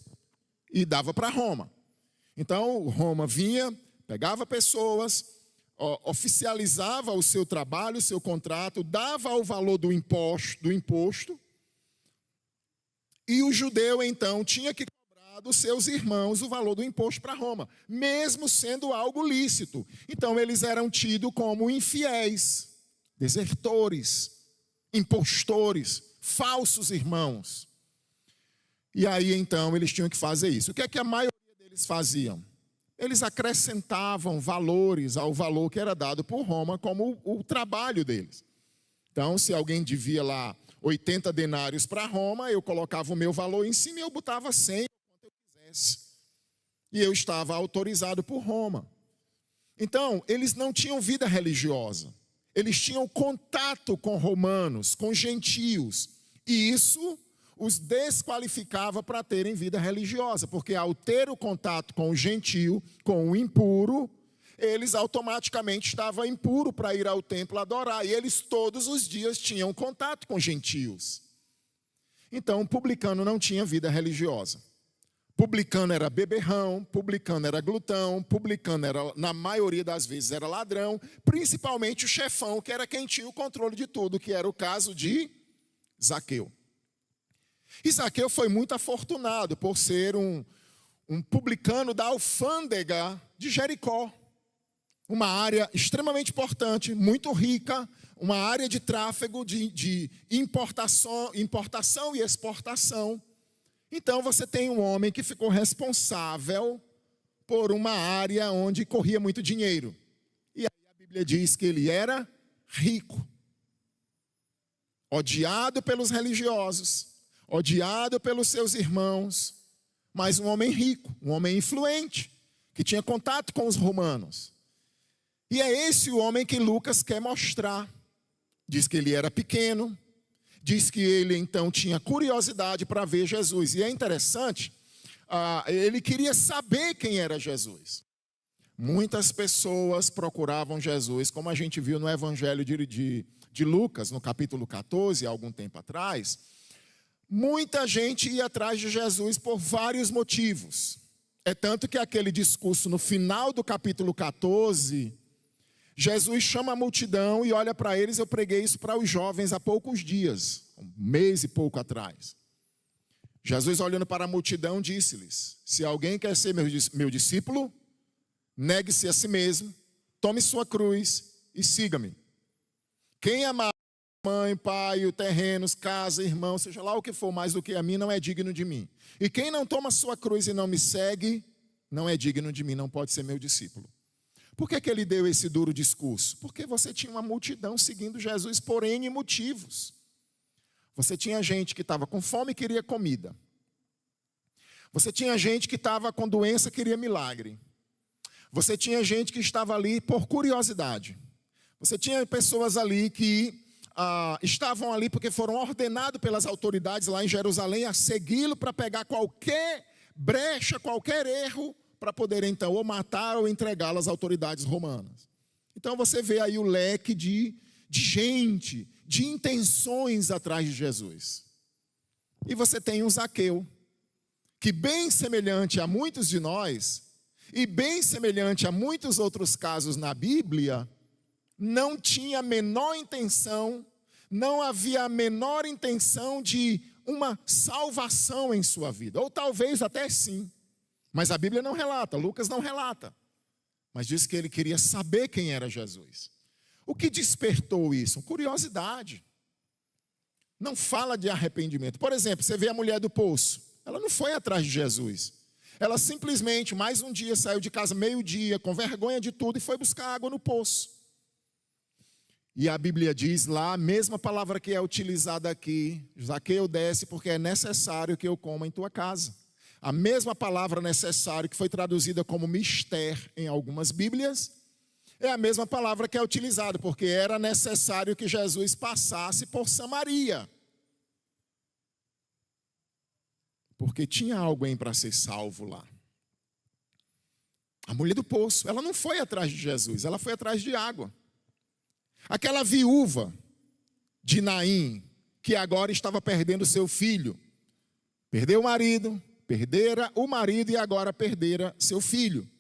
e dava para Roma. Então, Roma vinha, pegava pessoas, oficializava o seu trabalho, o seu contrato, dava o valor do imposto, e o judeu, então, tinha que cobrar dos seus irmãos o valor do imposto para Roma, mesmo sendo algo lícito. Então, eles eram tidos como infiéis, desertores, impostores, falsos irmãos. E aí, então, eles tinham que fazer isso. O que é que a maioria deles faziam? Eles acrescentavam valores ao valor que era dado por Roma como o trabalho deles. Então, se alguém devia lá 80 denários para Roma, eu colocava o meu valor em cima e eu botava 100, quanto eu quisesse. e eu estava autorizado por Roma. Então, eles não tinham vida religiosa. Eles tinham contato com romanos, com gentios. E isso os desqualificava para terem vida religiosa. Porque ao ter o contato com o gentio, com o impuro, eles automaticamente estavam impuros para ir ao templo adorar. E eles todos os dias tinham contato com gentios. Então, o publicano não tinha vida religiosa. Publicano era beberrão, publicano era glutão, publicano era, na maioria das vezes, era ladrão, principalmente o chefão, que era quem tinha o controle de tudo, que era o caso de Zaqueu. E Zaqueu foi muito afortunado por ser um publicano da alfândega de Jericó, uma área extremamente importante, muito rica, uma área de tráfego, de importação e exportação. Então você tem um homem que ficou responsável por uma área onde corria muito dinheiro. E aí a Bíblia diz que ele era rico, odiado pelos religiosos, odiado pelos seus irmãos, mas um homem rico, um homem influente, que tinha contato com os romanos. E é esse o homem que Lucas quer mostrar. Diz que ele era pequeno, diz que ele então tinha curiosidade para ver Jesus. E é interessante, ele queria saber quem era Jesus. Muitas pessoas procuravam Jesus, como a gente viu no Evangelho de Lucas, no capítulo 14, há algum tempo atrás. Muita gente ia atrás de Jesus por vários motivos. É tanto que aquele discurso no final do capítulo 14... Jesus chama a multidão e olha para eles. Eu preguei isso para os jovens há poucos dias, um mês e pouco atrás. Jesus, olhando para a multidão, disse-lhes: se alguém quer ser meu discípulo, negue-se a si mesmo, tome sua cruz e siga-me. Quem amar mãe, pai, terrenos, casa, irmão, seja lá o que for mais do que a mim, não é digno de mim. E quem não toma sua cruz e não me segue, não é digno de mim, não pode ser meu discípulo. Por que ele deu esse duro discurso? Porque você tinha uma multidão seguindo Jesus por N motivos. Você tinha gente que estava com fome e queria comida. Você tinha gente que estava com doença e queria milagre. Você tinha gente que estava ali por curiosidade. Você tinha pessoas ali que estavam ali porque foram ordenados pelas autoridades lá em Jerusalém a segui-lo para pegar qualquer brecha, qualquer erro, para poder então ou matar ou entregá-lo às autoridades romanas. Então você vê aí o leque de gente, de intenções atrás de Jesus. E você tem um Zaqueu, que bem semelhante a muitos de nós, e bem semelhante a muitos outros casos na Bíblia, não tinha a menor intenção, não havia a menor intenção de uma salvação em sua vida, ou talvez até sim. Mas a Bíblia não relata, Lucas não relata. Mas diz que ele queria saber quem era Jesus. O que despertou isso? Curiosidade. Não fala de arrependimento. Por exemplo, você vê a mulher do poço. Ela não foi atrás de Jesus. Ela simplesmente, mais um dia, saiu de casa meio-dia, com vergonha de tudo, e foi buscar água no poço. E a Bíblia diz lá, a mesma palavra que é utilizada aqui: Zaqueu, desce, porque é necessário que eu coma em tua casa. A mesma palavra necessário, que foi traduzida como mister em algumas Bíblias, é a mesma palavra que é utilizada, porque era necessário que Jesus passasse por Samaria. Porque tinha alguém para ser salvo lá. A mulher do poço, ela não foi atrás de Jesus, ela foi atrás de água. Aquela viúva de Naim, que agora estava perdendo seu filho, perdeu o marido, perdera o marido e agora perdera seu filho.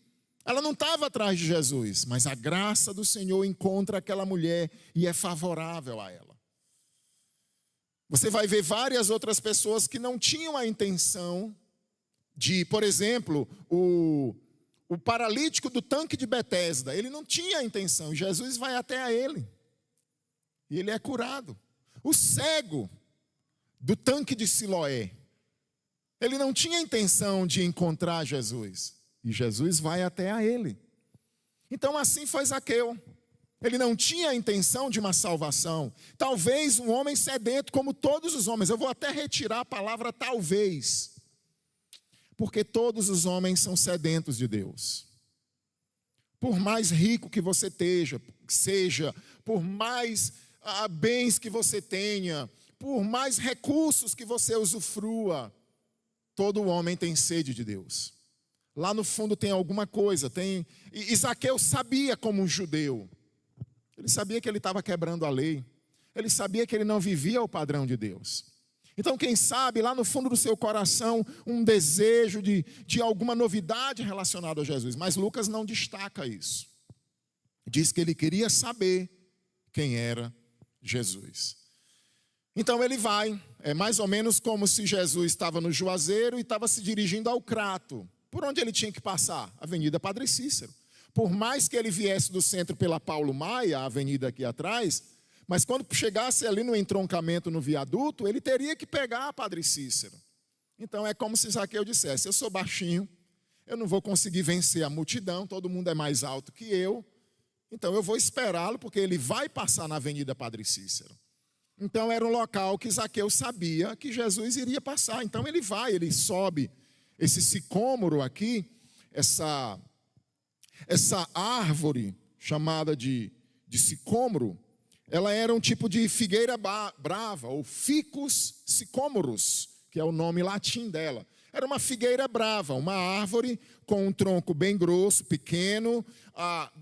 Ela não estava atrás de Jesus, mas a graça do Senhor encontra aquela mulher e é favorável a ela. Você vai ver várias outras pessoas que não tinham a intenção de, por exemplo, o paralítico do tanque de Betesda, ele não tinha a intenção, Jesus vai até a ele e ele é curado. O cego do tanque de Siloé, ele não tinha intenção de encontrar Jesus, e Jesus vai até a ele. Então assim foi Zaqueu. Ele não tinha a intenção de uma salvação. Talvez um homem sedento como todos os homens. Eu vou até retirar a palavra talvez, Porque todos os homens são sedentos de Deus. Por mais rico que você seja, por mais bens que você tenha, por mais recursos que você usufrua, todo homem tem sede de Deus. Lá no fundo tem alguma coisa. E Zaqueu sabia como um judeu. Ele sabia que ele estava quebrando a lei. Ele sabia que ele não vivia o padrão de Deus. Então, quem sabe, lá no fundo do seu coração, um desejo de alguma novidade relacionada a Jesus. Mas Lucas não destaca isso. Diz que ele queria saber quem era Jesus. Então ele vai. É mais ou menos como se Jesus estava no Juazeiro e estava se dirigindo ao Crato. Por onde ele tinha que passar? Avenida Padre Cícero. Por mais que ele viesse do centro pela Paulo Maia, a avenida aqui atrás, mas quando chegasse ali no entroncamento no viaduto, ele teria que pegar a Padre Cícero. Então é como se Zaqueu dissesse: eu sou baixinho, eu não vou conseguir vencer a multidão, todo mundo é mais alto que eu, então eu vou esperá-lo porque ele vai passar na Avenida Padre Cícero. Então era um local que Zaqueu sabia que Jesus iria passar. Então ele sobe esse sicômoro aqui, essa árvore chamada de sicômoro. Ela era um tipo de figueira brava, ou Ficus sicômoros, que é o nome latim dela. Era uma figueira brava, uma árvore com um tronco bem grosso, pequeno,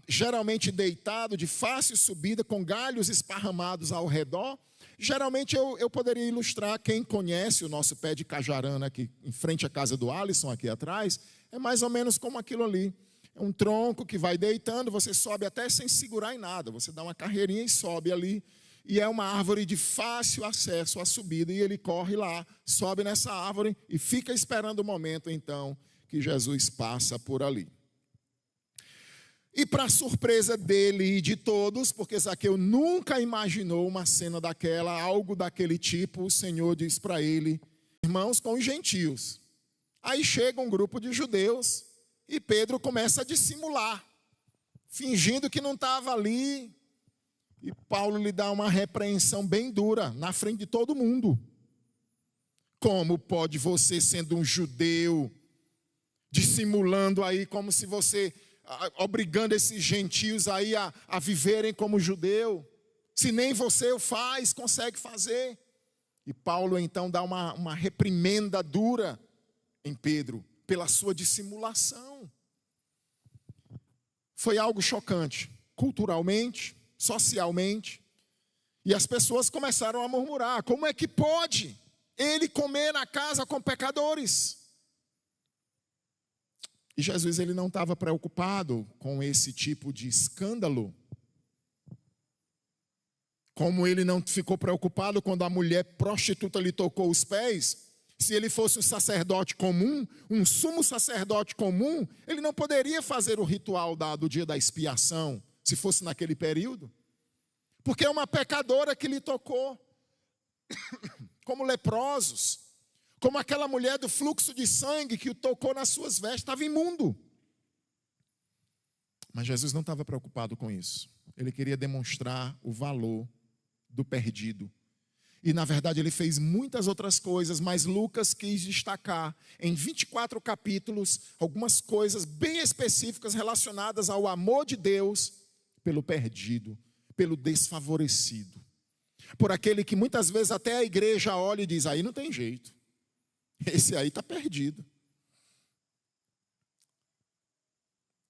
geralmente deitado, de fácil subida, com galhos esparramados ao redor. Geralmente eu poderia ilustrar, quem conhece o nosso pé de cajarana aqui, em frente à casa do Alisson, aqui atrás, é mais ou menos como aquilo ali. É um tronco que vai deitando, você sobe até sem segurar em nada. Você dá uma carreirinha e sobe ali. E é uma árvore de fácil acesso à subida. E ele corre lá, sobe nessa árvore e fica esperando o momento, então, que Jesus passa por ali. E para surpresa dele e de todos, porque Zaqueu nunca imaginou uma cena daquela, algo daquele tipo, o Senhor diz para ele: irmãos com os gentios. Aí chega um grupo de judeus. E Pedro começa a dissimular, fingindo que não estava ali. E Paulo lhe dá uma repreensão bem dura, na frente de todo mundo. Como pode você, sendo um judeu, dissimulando aí, como se você, obrigando esses gentios aí a viverem como judeu, se nem você o faz, consegue fazer? E Paulo então dá uma reprimenda dura em Pedro, pela sua dissimulação. Foi algo chocante, culturalmente, socialmente. E as pessoas começaram a murmurar: como é que pode ele comer na casa com pecadores? E Jesus, ele não estava preocupado com esse tipo de escândalo. Como ele não ficou preocupado quando a mulher prostituta lhe tocou os pés. Se ele fosse um sacerdote comum, um sumo sacerdote comum, ele não poderia fazer o ritual do dia da expiação, se fosse naquele período. Porque é uma pecadora que lhe tocou. Como leprosos, como aquela mulher do fluxo de sangue que o tocou nas suas vestes, estava imundo. Mas Jesus não estava preocupado com isso. Ele queria demonstrar o valor do perdido. E na verdade ele fez muitas outras coisas, mas Lucas quis destacar em 24 capítulos algumas coisas bem específicas relacionadas ao amor de Deus pelo perdido, pelo desfavorecido. Por aquele que muitas vezes até a igreja olha e diz: aí não tem jeito, esse aí está perdido.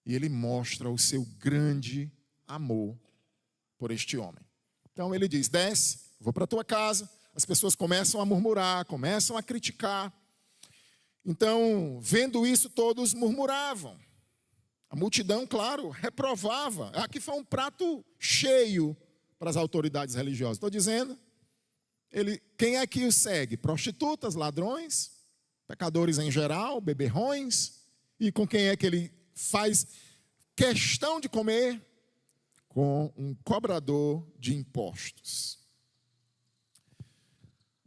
E ele mostra o seu grande amor por este homem. Então ele diz: desce, vou para a tua casa. As pessoas começam a murmurar, começam a criticar. Então, vendo isso, todos murmuravam. A multidão, claro, reprovava. Aqui foi um prato cheio para as autoridades religiosas. Estou dizendo, quem é que o segue? Prostitutas, ladrões, pecadores em geral, beberrões. E com quem é que ele faz questão de comer? Com um cobrador de impostos.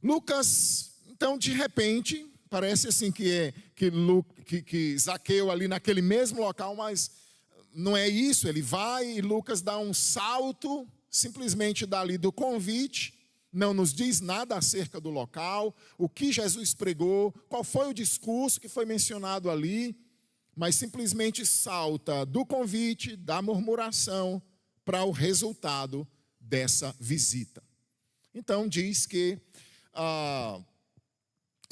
Lucas, então, de repente, parece assim que Zaqueu ali naquele mesmo local, mas não é isso. Ele vai e Lucas dá um salto, simplesmente dali do convite, não nos diz nada acerca do local, o que Jesus pregou, qual foi o discurso que foi mencionado ali, mas simplesmente salta do convite, da murmuração, para o resultado dessa visita. Então diz que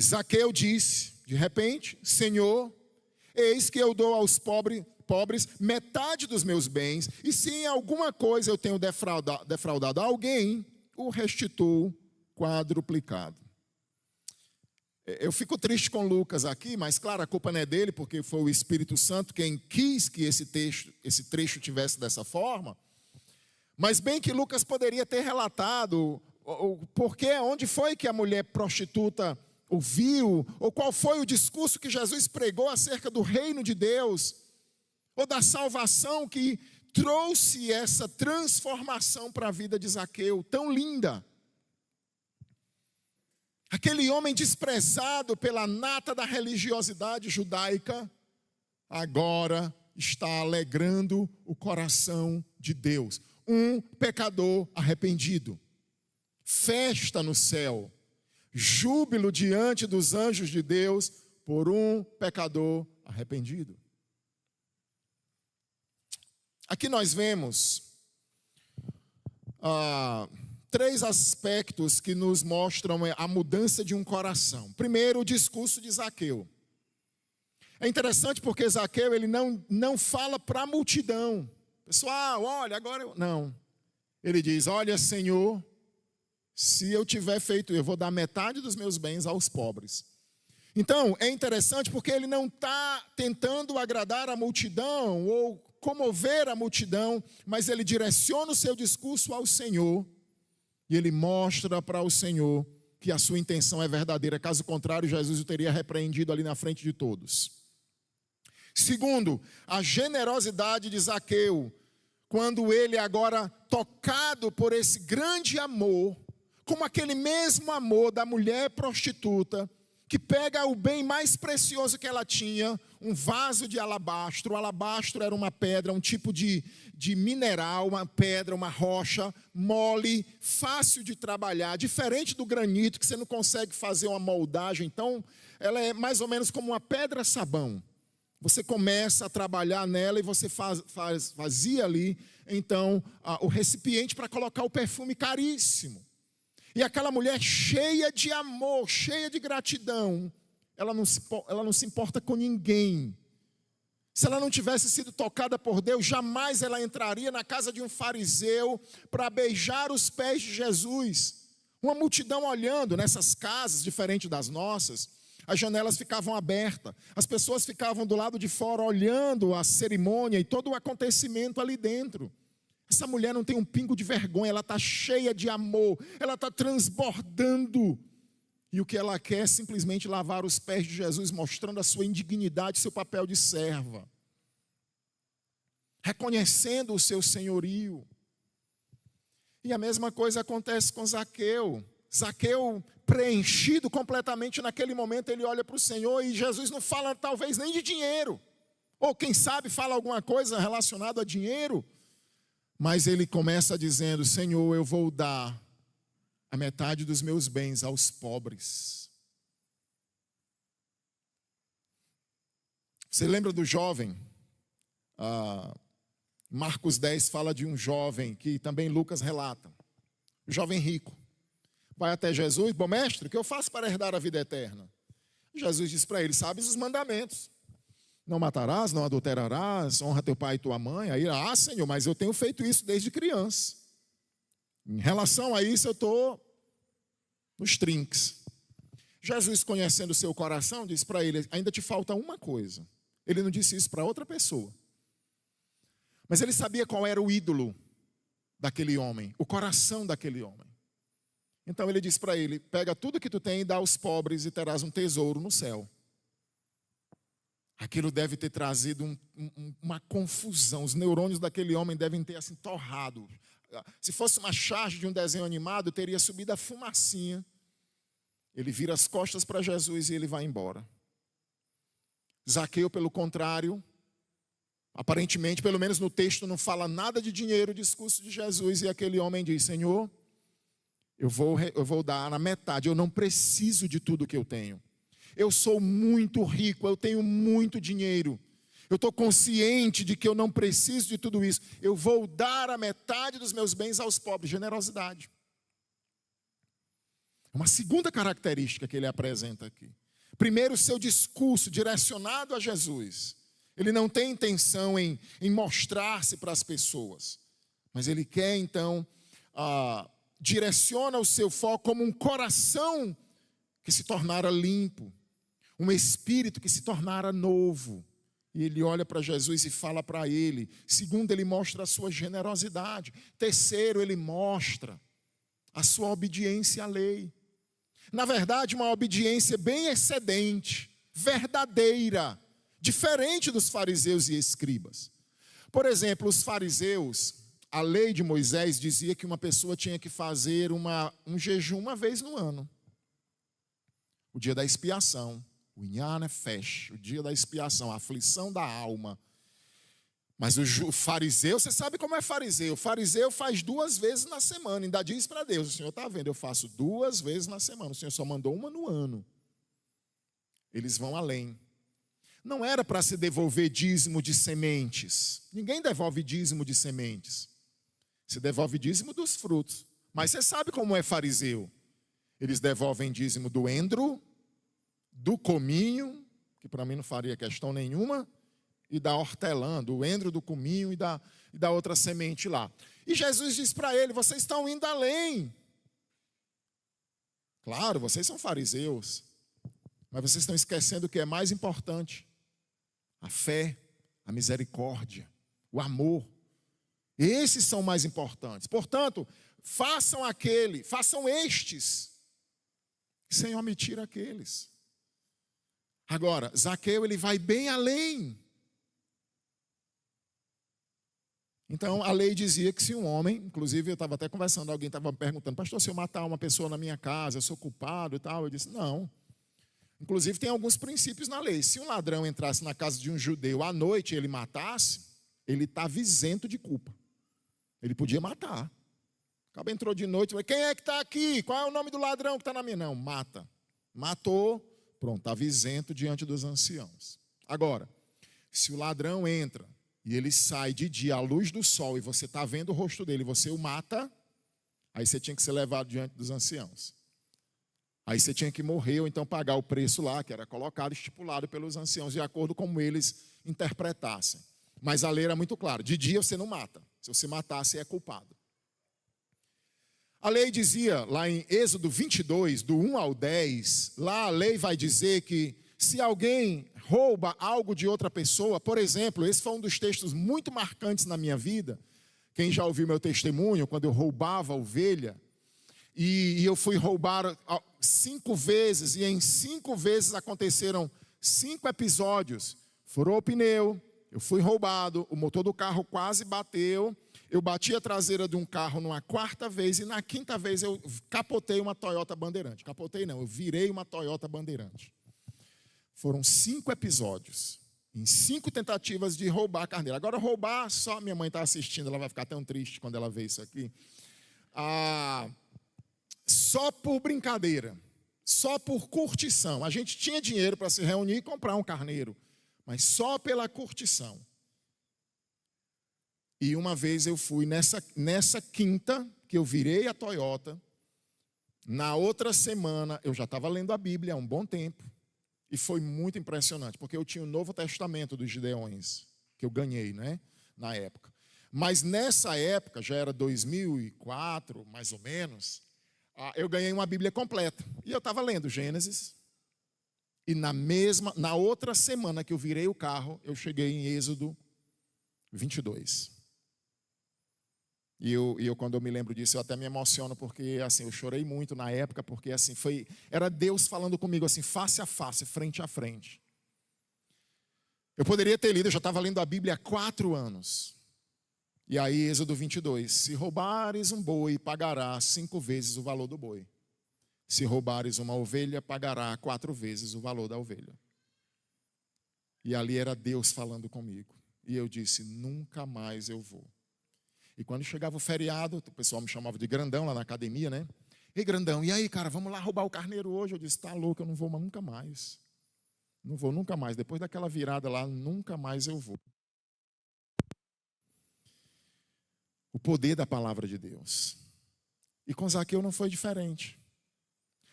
Zaqueu disse, de repente, Senhor, eis que eu dou aos pobres metade dos meus bens, e se em alguma coisa eu tenho defraudado alguém, o restituo quadruplicado. Eu fico triste com Lucas aqui, mas claro, a culpa não é dele, porque foi o Espírito Santo quem quis que esse trecho tivesse dessa forma. Mas bem que Lucas poderia ter relatado o porquê, onde foi que a mulher prostituta ouviu, ou qual foi o discurso que Jesus pregou acerca do reino de Deus, ou da salvação que trouxe essa transformação para a vida de Zaqueu, tão linda. Aquele homem desprezado pela nata da religiosidade judaica, agora está alegrando o coração de Deus. Um pecador arrependido. Festa no céu. Júbilo diante dos anjos de Deus por um pecador arrependido. Aqui nós vemos 3 aspectos que nos mostram a mudança de um coração. Primeiro, o discurso de Zaqueu. É interessante porque Zaqueu ele não fala para a multidão. Pessoal, olha, agora eu... Não. Ele diz, olha, Senhor, se eu tiver feito, eu vou dar metade dos meus bens aos pobres. Então, é interessante porque ele não está tentando agradar a multidão ou comover a multidão, mas ele direciona o seu discurso ao Senhor e ele mostra para o Senhor que a sua intenção é verdadeira. Caso contrário, Jesus o teria repreendido ali na frente de todos. Segundo, a generosidade de Zaqueu, quando ele agora tocado por esse grande amor, como aquele mesmo amor da mulher prostituta, que pega o bem mais precioso que ela tinha, um vaso de alabastro. O alabastro era uma pedra, um tipo de mineral, uma pedra, uma rocha, mole, fácil de trabalhar, diferente do granito, que você não consegue fazer uma moldagem. Então, ela é mais ou menos como uma pedra-sabão. Você começa a trabalhar nela e você fazia ali, então, o recipiente para colocar o perfume caríssimo. E aquela mulher cheia de amor, cheia de gratidão, ela não se importa com ninguém. Se ela não tivesse sido tocada por Deus, jamais ela entraria na casa de um fariseu para beijar os pés de Jesus. Uma multidão olhando nessas casas, diferente das nossas, as janelas ficavam abertas, as pessoas ficavam do lado de fora olhando a cerimônia e todo o acontecimento ali dentro. Essa mulher não tem um pingo de vergonha, ela está cheia de amor, ela está transbordando. E o que ela quer é simplesmente lavar os pés de Jesus, mostrando a sua indignidade, seu papel de serva. Reconhecendo o seu senhorio. E a mesma coisa acontece com Zaqueu. Zaqueu, preenchido completamente naquele momento, ele olha para o Senhor e Jesus não fala talvez nem de dinheiro. Ou quem sabe fala alguma coisa relacionada a dinheiro. Mas ele começa dizendo, Senhor, eu vou dar a metade dos meus bens aos pobres. Você lembra do jovem? Marcos 10 fala de um jovem que também Lucas relata. O jovem rico. Vai até Jesus, bom mestre, o que eu faço para herdar a vida eterna? Jesus diz para ele, sabes os mandamentos. Não matarás, não adulterarás, honra teu pai e tua mãe. Aí, Senhor, mas eu tenho feito isso desde criança. Em relação a isso, eu estou nos trinques. Jesus, conhecendo o seu coração, disse para ele, ainda te falta uma coisa. Ele não disse isso para outra pessoa. Mas ele sabia qual era o ídolo daquele homem, o coração daquele homem. Então ele disse para ele, pega tudo que tu tem e dá aos pobres e terás um tesouro no céu. Aquilo deve ter trazido uma confusão. Os neurônios daquele homem devem ter assim torrado. Se fosse uma charge de um desenho animado, teria subido a fumacinha. Ele vira as costas para Jesus e ele vai embora. Zaqueu, pelo contrário, aparentemente, pelo menos no texto, não fala nada de dinheiro, o discurso de Jesus. E aquele homem diz, Senhor, eu vou dar na metade. Eu não preciso de tudo que eu tenho. Eu sou muito rico, eu tenho muito dinheiro. Eu estou consciente de que eu não preciso de tudo isso. Eu vou dar a metade dos meus bens aos pobres. Generosidade. Uma segunda característica que ele apresenta aqui. Primeiro, o seu discurso direcionado a Jesus. Ele não tem intenção em mostrar-se para as pessoas. Mas ele quer, então, direciona o seu foco como um coração que se tornara limpo. Um espírito que se tornara novo. E ele olha para Jesus e fala para ele. Segundo, ele mostra a sua generosidade. Terceiro, ele mostra a sua obediência à lei. Na verdade, uma obediência bem excedente, verdadeira, diferente dos fariseus e escribas. Por exemplo, os fariseus, a lei de Moisés dizia que uma pessoa tinha que fazer um jejum uma vez no ano. O dia da expiação. O Inyan Nefesh, o dia da expiação, a aflição da alma. Mas o fariseu, você sabe como é fariseu. O fariseu faz 2 vezes na semana, ainda diz para Deus, o Senhor está vendo, eu faço 2 vezes na semana, o Senhor só mandou uma no ano. Eles vão além. Não era para se devolver dízimo de sementes. Ninguém devolve dízimo de sementes. Se devolve dízimo dos frutos. Mas você sabe como é fariseu. Eles devolvem dízimo do endro, do cominho, que para mim não faria questão nenhuma, e da hortelã, do endro, do cominho e da outra semente lá. E Jesus diz para ele, vocês estão indo além. Claro, vocês são fariseus, mas vocês estão esquecendo o que é mais importante. A fé, a misericórdia, o amor. Esses são mais importantes. Portanto, façam estes, sem omitir aqueles. Agora, Zaqueu, ele vai bem além. Então, a lei dizia que se um homem, inclusive eu estava até conversando, alguém estava me perguntando, pastor, se eu matar uma pessoa na minha casa, eu sou culpado e tal? Eu disse, não. Inclusive, tem alguns princípios na lei. Se um ladrão entrasse na casa de um judeu à noite e ele matasse, ele estava isento de culpa. Ele podia matar. O cara entrou de noite, quem é que está aqui? Qual é o nome do ladrão que está na minha? Não, mata. Matou, pronto, estava isento diante dos anciãos. Agora, se o ladrão entra e ele sai de dia à luz do sol e você está vendo o rosto dele, você o mata, aí você tinha que ser levado diante dos anciãos. Aí você tinha que morrer ou então pagar o preço lá, que era colocado, estipulado pelos anciãos, de acordo com como eles interpretassem. Mas a lei era muito clara, de dia você não mata. Se você matar, você é culpado. A lei dizia, lá em Êxodo 22, do 1 ao 10, lá a lei vai dizer que se alguém rouba algo de outra pessoa, por exemplo, esse foi um dos textos muito marcantes na minha vida, quem já ouviu meu testemunho, quando eu roubava a ovelha, e eu fui roubar 5 vezes, e em 5 vezes aconteceram 5 episódios, furou o pneu, eu fui roubado, o motor do carro quase bateu, eu bati a traseira de um carro numa 4ª vez e na 5ª vez eu capotei uma Toyota Bandeirante. Capotei não, eu virei uma Toyota Bandeirante. Foram 5 episódios, em 5 tentativas de roubar a carneira. Agora roubar, só minha mãe está assistindo, ela vai ficar tão triste quando ela vê isso aqui. Só por brincadeira, só por curtição. A gente tinha dinheiro para se reunir e comprar um carneiro, mas só pela curtição. E uma vez eu fui nessa quinta, que eu virei a Toyota, na outra semana, eu já estava lendo a Bíblia há um bom tempo, e foi muito impressionante, porque eu tinha o Novo Testamento dos Gideões, que eu ganhei, né, na época. Mas nessa época, já era 2004, mais ou menos, eu ganhei uma Bíblia completa. E eu estava lendo Gênesis, e na outra semana que eu virei o carro, eu cheguei em Êxodo 22. E eu, quando eu me lembro disso, eu até me emociono, porque assim, eu chorei muito na época, porque assim, era Deus falando comigo assim, face a face, frente a frente. Eu poderia ter lido, eu já estava lendo a Bíblia há 4 anos. E aí, Êxodo 22, se roubares um boi, pagará 5 vezes o valor do boi. Se roubares uma ovelha, pagará 4 vezes o valor da ovelha. E ali era Deus falando comigo. E eu disse, nunca mais eu vou. E quando chegava o feriado, o pessoal me chamava de grandão lá na academia, né? Ei, grandão, e aí, cara, vamos lá roubar o carneiro hoje? Eu disse, tá louco, eu não vou nunca mais. Não vou nunca mais. Depois daquela virada lá, nunca mais eu vou. O poder da palavra de Deus. E com Zaqueu não foi diferente.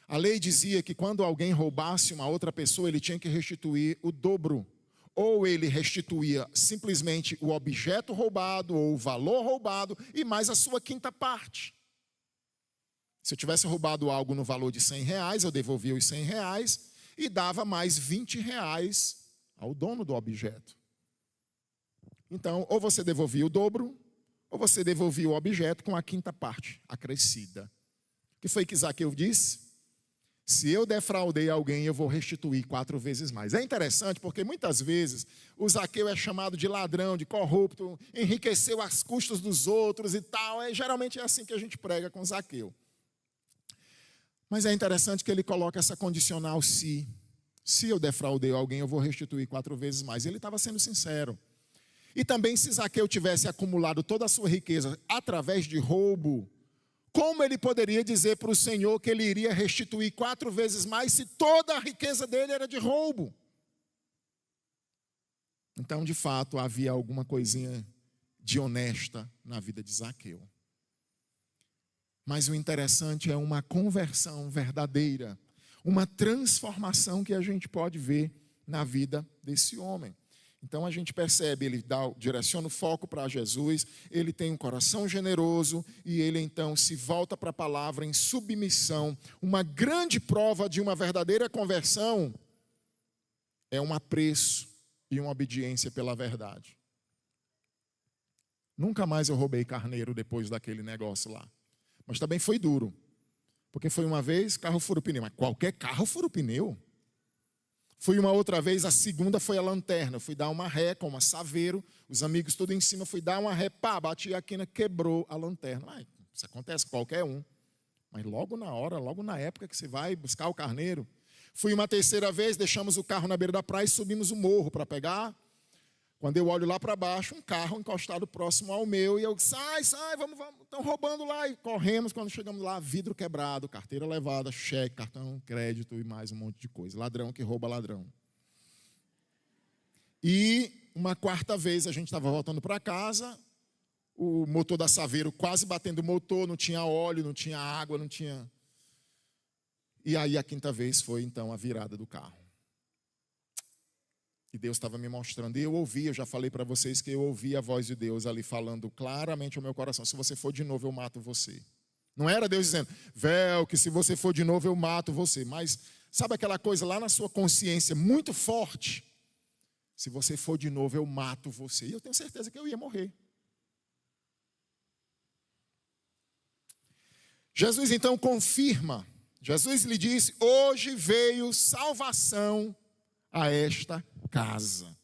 A lei dizia que quando alguém roubasse uma outra pessoa, ele tinha que restituir o dobro. Ou ele restituía simplesmente o objeto roubado, ou o valor roubado, e mais a sua quinta parte. Se eu tivesse roubado algo no valor de R$100, eu devolvia os R$100 e dava mais R$20 ao dono do objeto. Então, ou você devolvia o dobro, ou você devolvia o objeto com a quinta parte acrescida. O que foi que Zaqueu disse? Se eu defraudei alguém, eu vou restituir 4 vezes mais. É interessante porque muitas vezes o Zaqueu é chamado de ladrão, de corrupto, enriqueceu às custas dos outros e tal. Geralmente é assim que a gente prega com Zaqueu. Mas é interessante que ele coloca essa condicional se. Se eu defraudei alguém, eu vou restituir 4 vezes mais. Ele estava sendo sincero. E também se Zaqueu tivesse acumulado toda a sua riqueza através de roubo, como ele poderia dizer para o Senhor que ele iria restituir 4 vezes mais se toda a riqueza dele era de roubo? Então, de fato, havia alguma coisinha de honesta na vida de Zaqueu. Mas o interessante é uma conversão verdadeira, uma transformação que a gente pode ver na vida desse homem. Então a gente percebe, ele direciona o foco para Jesus, ele tem um coração generoso e ele então se volta para a palavra em submissão. Uma grande prova de uma verdadeira conversão é um apreço e uma obediência pela verdade. Nunca mais eu roubei carneiro depois daquele negócio lá. Mas também foi duro. Porque foi uma vez, carro fura o pneu. Mas qualquer carro fura o pneu. Fui uma outra vez, a segunda foi a lanterna. Eu fui dar uma ré com uma Saveiro. Os amigos tudo em cima. Fui dar uma ré, pá, bati a quina, quebrou a lanterna. Mas isso acontece com qualquer um. Mas logo na hora, logo na época que você vai buscar o carneiro. Fui uma terceira vez, deixamos o carro na beira da praia e subimos o morro para pegar. Quando eu olho lá para baixo, um carro encostado próximo ao meu, e eu, sai, vamos, estão roubando lá. E corremos, quando chegamos lá, vidro quebrado, carteira levada, cheque, cartão, crédito e mais um monte de coisa. Ladrão que rouba ladrão. E uma quarta vez, a gente estava voltando para casa, o motor da Saveiro quase batendo o motor, não tinha óleo, não tinha água, não tinha... E aí a quinta vez foi, então, a virada do carro. E Deus estava me mostrando, e eu ouvi, eu já falei para vocês que eu ouvi a voz de Deus ali falando claramente ao meu coração, se você for de novo eu mato você. Não era Deus dizendo, Véu, que se você for de novo eu mato você, mas sabe aquela coisa lá na sua consciência muito forte? Se você for de novo eu mato você. E eu tenho certeza que eu ia morrer. Jesus então confirma, Jesus lhe disse, hoje veio salvação a esta casa.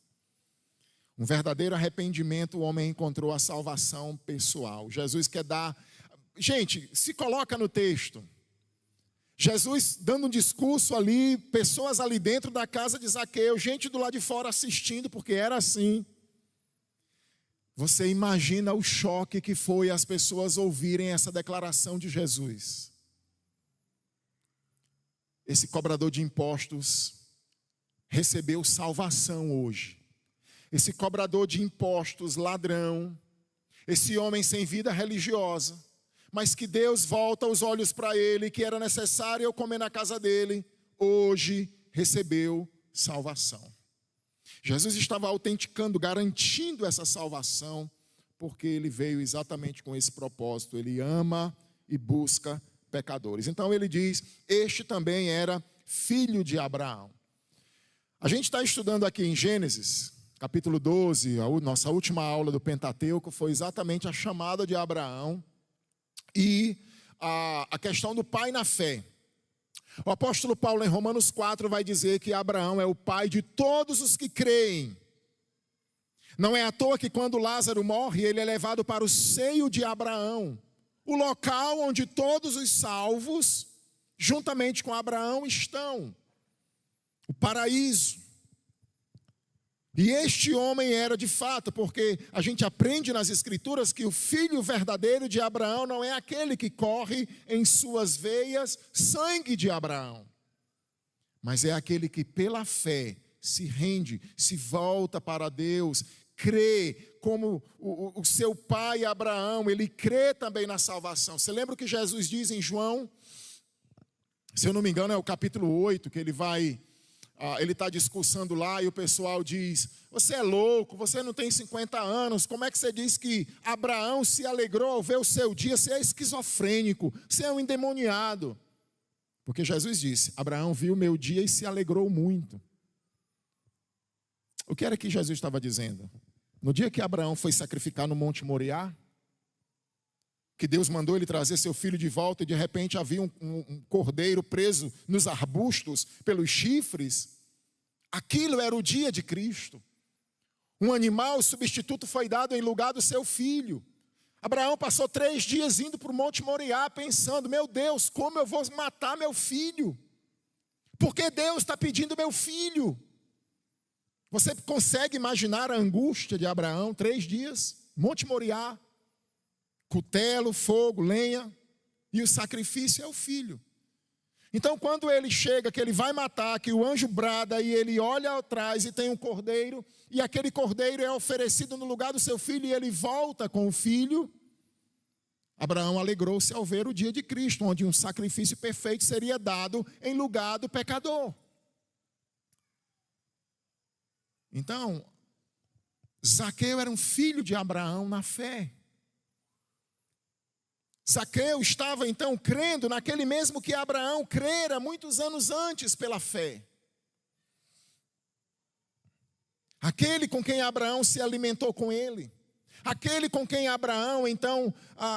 Um verdadeiro arrependimento, o homem encontrou a salvação pessoal. Jesus quer dar... Gente, se coloca no texto. Jesus dando um discurso ali, pessoas ali dentro da casa de Zaqueu, gente do lado de fora assistindo, porque era assim. Você imagina o choque que foi as pessoas ouvirem essa declaração de Jesus. Esse cobrador de impostos recebeu salvação hoje. Esse cobrador de impostos, ladrão, esse homem sem vida religiosa, mas que Deus volta os olhos para ele, que era necessário eu comer na casa dele, hoje recebeu salvação. Jesus estava autenticando, garantindo essa salvação, porque ele veio exatamente com esse propósito. Ele ama e busca pecadores. Então ele diz, este também era filho de Abraão. A gente está estudando aqui em Gênesis, capítulo 12, a nossa última aula do Pentateuco foi exatamente a chamada de Abraão e a questão do pai na fé. O apóstolo Paulo em Romanos 4 vai dizer que Abraão é o pai de todos os que creem. Não é à toa que quando Lázaro morre, ele é levado para o seio de Abraão, o local onde todos os salvos, juntamente com Abraão, estão. O paraíso. E este homem era de fato, porque a gente aprende nas Escrituras que o filho verdadeiro de Abraão não é aquele que corre em suas veias sangue de Abraão, mas é aquele que pela fé se rende, se volta para Deus, crê como o seu pai Abraão, ele crê também na salvação. Você lembra o que Jesus diz em João? Se eu não me engano é o capítulo 8, que ele está discursando lá e o pessoal diz: você é louco, você não tem 50 anos, como é que você diz que Abraão se alegrou ao ver o seu dia? Você é esquizofrênico, você é um endemoniado. Porque Jesus disse: Abraão viu o meu dia e se alegrou muito. O que era que Jesus estava dizendo? No dia que Abraão foi sacrificar no Monte Moriá, que Deus mandou ele trazer seu filho de volta e de repente havia um cordeiro preso nos arbustos pelos chifres, aquilo era o dia de Cristo. Um animal substituto foi dado em lugar do seu filho. Abraão passou 3 dias indo para o Monte Moriá pensando: meu Deus, como eu vou matar meu filho? Porque Deus está pedindo meu filho. Você consegue imaginar a angústia de Abraão? 3 dias, Monte Moriá, cutelo, fogo, lenha, e o sacrifício é o filho. Então quando ele chega, que ele vai matar, que o anjo brada e ele olha atrás e tem um cordeiro, e aquele cordeiro é oferecido no lugar do seu filho e ele volta com o filho, Abraão alegrou-se ao ver o dia de Cristo, onde um sacrifício perfeito seria dado em lugar do pecador. Então, Zaqueu era um filho de Abraão na fé. Zaqueu estava então crendo naquele mesmo que Abraão crera muitos anos antes pela fé. Aquele com quem Abraão se alimentou com ele. Aquele com quem Abraão então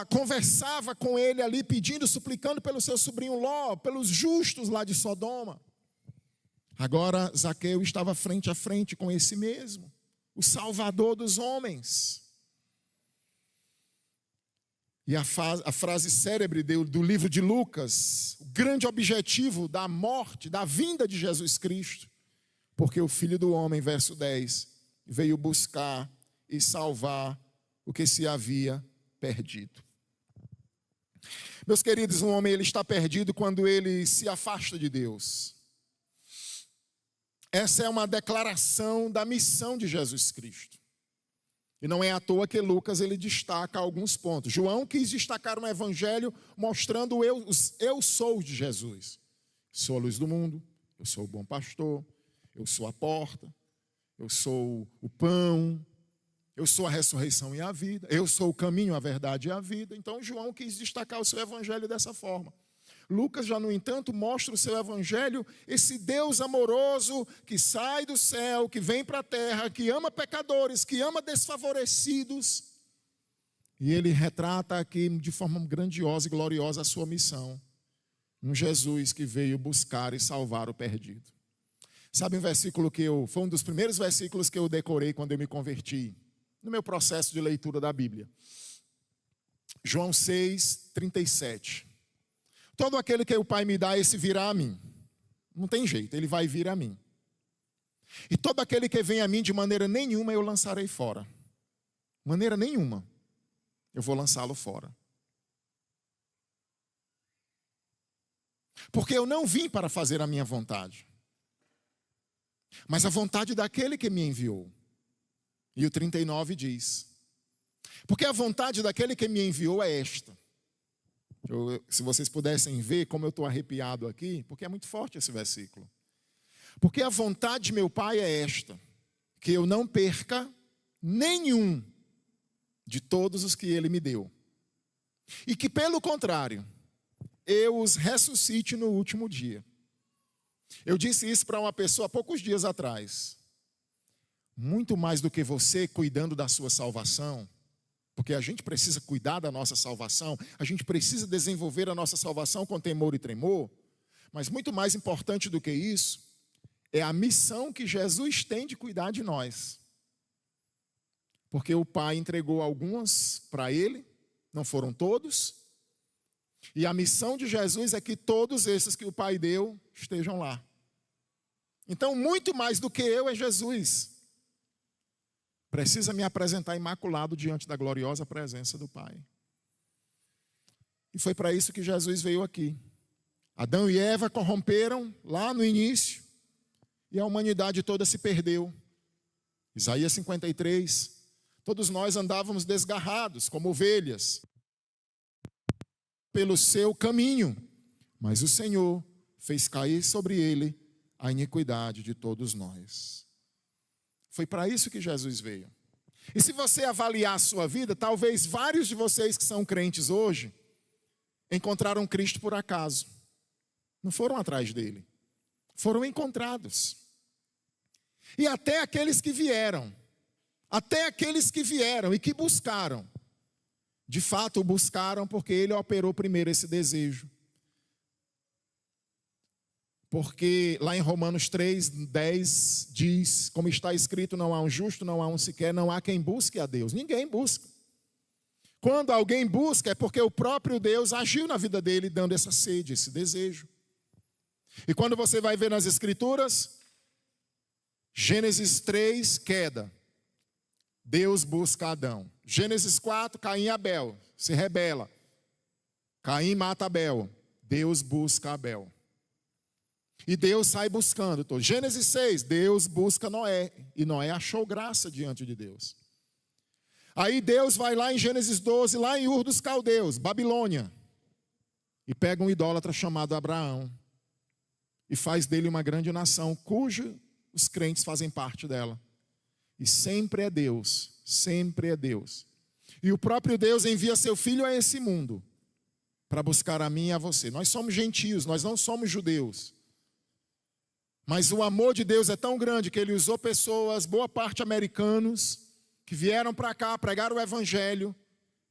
conversava com ele ali, pedindo, suplicando pelo seu sobrinho Ló, pelos justos lá de Sodoma. Agora Zaqueu estava frente a frente com esse mesmo, o Salvador dos homens. E a frase célebre do livro de Lucas, o grande objetivo da morte, da vinda de Jesus Cristo, porque o Filho do Homem, verso 10, veio buscar e salvar o que se havia perdido. Meus queridos, um homem ele está perdido quando ele se afasta de Deus. Essa é uma declaração da missão de Jesus Cristo. E não é à toa que Lucas ele destaca alguns pontos. João quis destacar no evangelho mostrando o eu sou de Jesus. Sou a luz do mundo, eu sou o bom pastor, eu sou a porta, eu sou o pão, eu sou a ressurreição e a vida, eu sou o caminho, a verdade e a vida. Então João quis destacar o seu evangelho dessa forma. Lucas já, no entanto, mostra o seu evangelho, esse Deus amoroso que sai do céu, que vem para a terra, que ama pecadores, que ama desfavorecidos. E ele retrata aqui de forma grandiosa e gloriosa a sua missão. Um Jesus que veio buscar e salvar o perdido. Sabe um versículo foi um dos primeiros versículos que eu decorei quando eu me converti, no meu processo de leitura da Bíblia. João 6, 37. Todo aquele que o Pai me dá, esse virá a mim. Não tem jeito, ele vai vir a mim. E todo aquele que vem a mim, de maneira nenhuma eu lançarei fora. Maneira nenhuma eu vou lançá-lo fora. Porque eu não vim para fazer a minha vontade, mas a vontade daquele que me enviou. E o 39 diz: porque a vontade daquele que me enviou é esta. Se vocês pudessem ver como eu estou arrepiado aqui, porque é muito forte esse versículo. Porque a vontade de meu Pai é esta: que eu não perca nenhum de todos os que Ele me deu, e que pelo contrário, eu os ressuscite no último dia. Eu disse isso para uma pessoa há poucos dias atrás. Muito mais do que você cuidando da sua salvação, porque a gente precisa cuidar da nossa salvação, a gente precisa desenvolver a nossa salvação com temor e tremor, mas muito mais importante do que isso, é a missão que Jesus tem de cuidar de nós. Porque o Pai entregou algumas para Ele, não foram todos, e a missão de Jesus é que todos esses que o Pai deu estejam lá. Então, muito mais do que eu é Jesus. precisa me apresentar imaculado diante da gloriosa presença do Pai. E foi para isso que Jesus veio aqui. Adão e Eva corromperam lá no início e a humanidade toda se perdeu. Isaías 53, todos nós andávamos desgarrados como ovelhas pelo seu caminho, mas o Senhor fez cair sobre ele a iniquidade de todos nós. Foi para isso que Jesus veio. E se você avaliar a sua vida, talvez vários de vocês que são crentes hoje encontraram Cristo por acaso. Não foram atrás dele. Foram encontrados. E até aqueles que vieram e que buscaram, de fato o buscaram porque ele operou primeiro esse desejo. Porque lá em Romanos 3:10 diz, como está escrito, não há um justo, não há um sequer, não há quem busque a Deus. Ninguém busca. Quando alguém busca é porque o próprio Deus agiu na vida dele dando essa sede, esse desejo. E quando você vai ver nas Escrituras, Gênesis 3, queda. Deus busca Adão. Gênesis 4, Caim e Abel, se rebela. Caim mata Abel. Deus busca Abel. E Deus sai buscando. Então, Gênesis 6, Deus busca Noé. E Noé achou graça diante de Deus. Aí Deus vai lá em Gênesis 12, lá em Ur dos Caldeus, Babilônia. E pega um idólatra chamado Abraão. E faz dele uma grande nação, cujo os crentes fazem parte dela. E sempre é Deus, sempre é Deus. E o próprio Deus envia seu Filho a esse mundo para buscar a mim e a você. Nós somos gentios, nós não somos judeus. Mas o amor de Deus é tão grande que ele usou pessoas, boa parte americanos, que vieram para cá, pregaram o Evangelho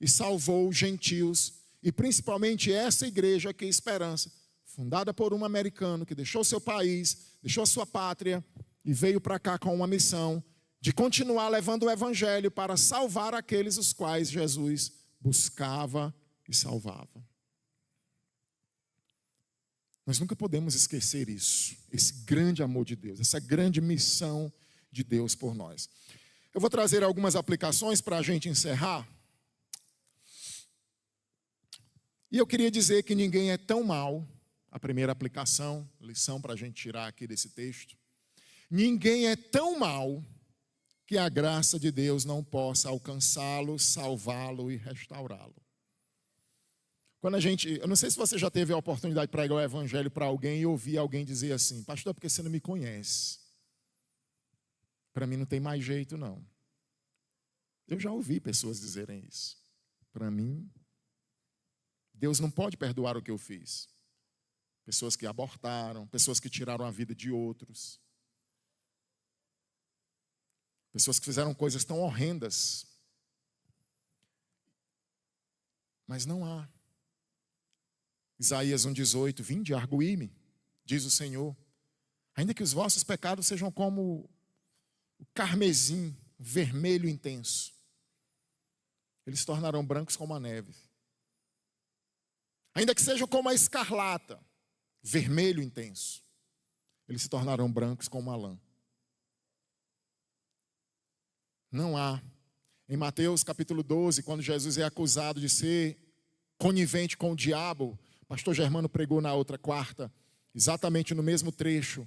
e salvou gentios. E principalmente essa igreja aqui, Esperança, fundada por um americano que deixou seu país, deixou sua pátria e veio para cá com uma missão de continuar levando o Evangelho para salvar aqueles os quais Jesus buscava e salvava. Nós nunca podemos esquecer isso, esse grande amor de Deus, essa grande missão de Deus por nós. Eu vou trazer algumas aplicações para a gente encerrar. E eu queria dizer que ninguém é tão mau. A primeira aplicação, lição para a gente tirar aqui desse texto. Ninguém é tão mau que a graça de Deus não possa alcançá-lo, salvá-lo e restaurá-lo. Eu não sei se você já teve a oportunidade de pregar o Evangelho para alguém e ouvir alguém dizer assim: pastor, porque você não me conhece. Para mim não tem mais jeito não. Eu já ouvi pessoas dizerem isso. Para mim, Deus não pode perdoar o que eu fiz. Pessoas que abortaram, pessoas que tiraram a vida de outros. Pessoas que fizeram coisas tão horrendas. Mas não há. Isaías 1,18, vinde, arguí-me, diz o Senhor. Ainda que os vossos pecados sejam como o carmesim, vermelho intenso, eles se tornarão brancos como a neve. Ainda que sejam como a escarlata, vermelho intenso, eles se tornarão brancos como a lã. Não há. Em Mateus capítulo 12, quando Jesus é acusado de ser conivente com o diabo, o pastor Germano pregou na outra quarta, exatamente no mesmo trecho,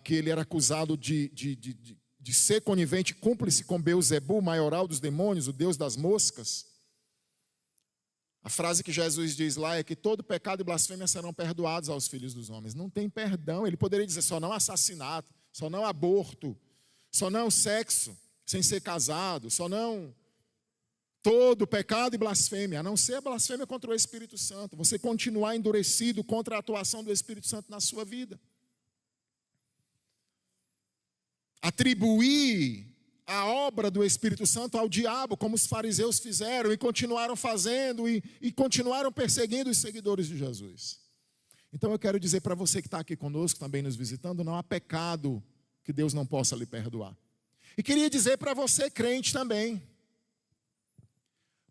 que ele era acusado de ser conivente, cúmplice com Beelzebu, maioral dos demônios, o Deus das moscas. A frase que Jesus diz lá é que todo pecado e blasfêmia serão perdoados aos filhos dos homens. Não tem perdão. Ele poderia dizer só não assassinato, só não aborto, só não sexo sem ser casado, só não todo pecado e blasfêmia, a não ser a blasfêmia contra o Espírito Santo. Você continuar endurecido contra a atuação do Espírito Santo na sua vida. Atribuir a obra do Espírito Santo ao diabo, como os fariseus fizeram e continuaram fazendo e continuaram perseguindo os seguidores de Jesus. Então eu quero dizer para você que está aqui conosco, também nos visitando, não há pecado que Deus não possa lhe perdoar. E queria dizer para você, crente, também.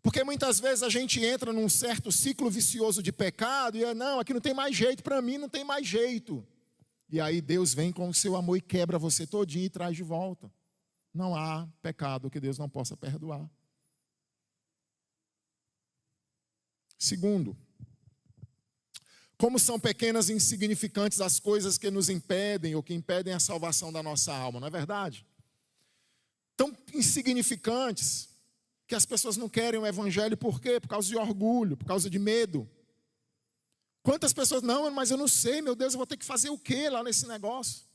Porque muitas vezes a gente entra num certo ciclo vicioso de pecado e não, aqui não tem mais jeito, para mim não tem mais jeito. E aí Deus vem com o seu amor e quebra você todinho e traz de volta. Não há pecado que Deus não possa perdoar. Segundo, como são pequenas e insignificantes as coisas que nos impedem ou que impedem a salvação da nossa alma, não é verdade? Tão insignificantes que as pessoas não querem o evangelho, por quê? Por causa de orgulho, por causa de medo. Quantas pessoas, não, mas eu não sei, meu Deus, eu vou ter que fazer o quê lá nesse negócio?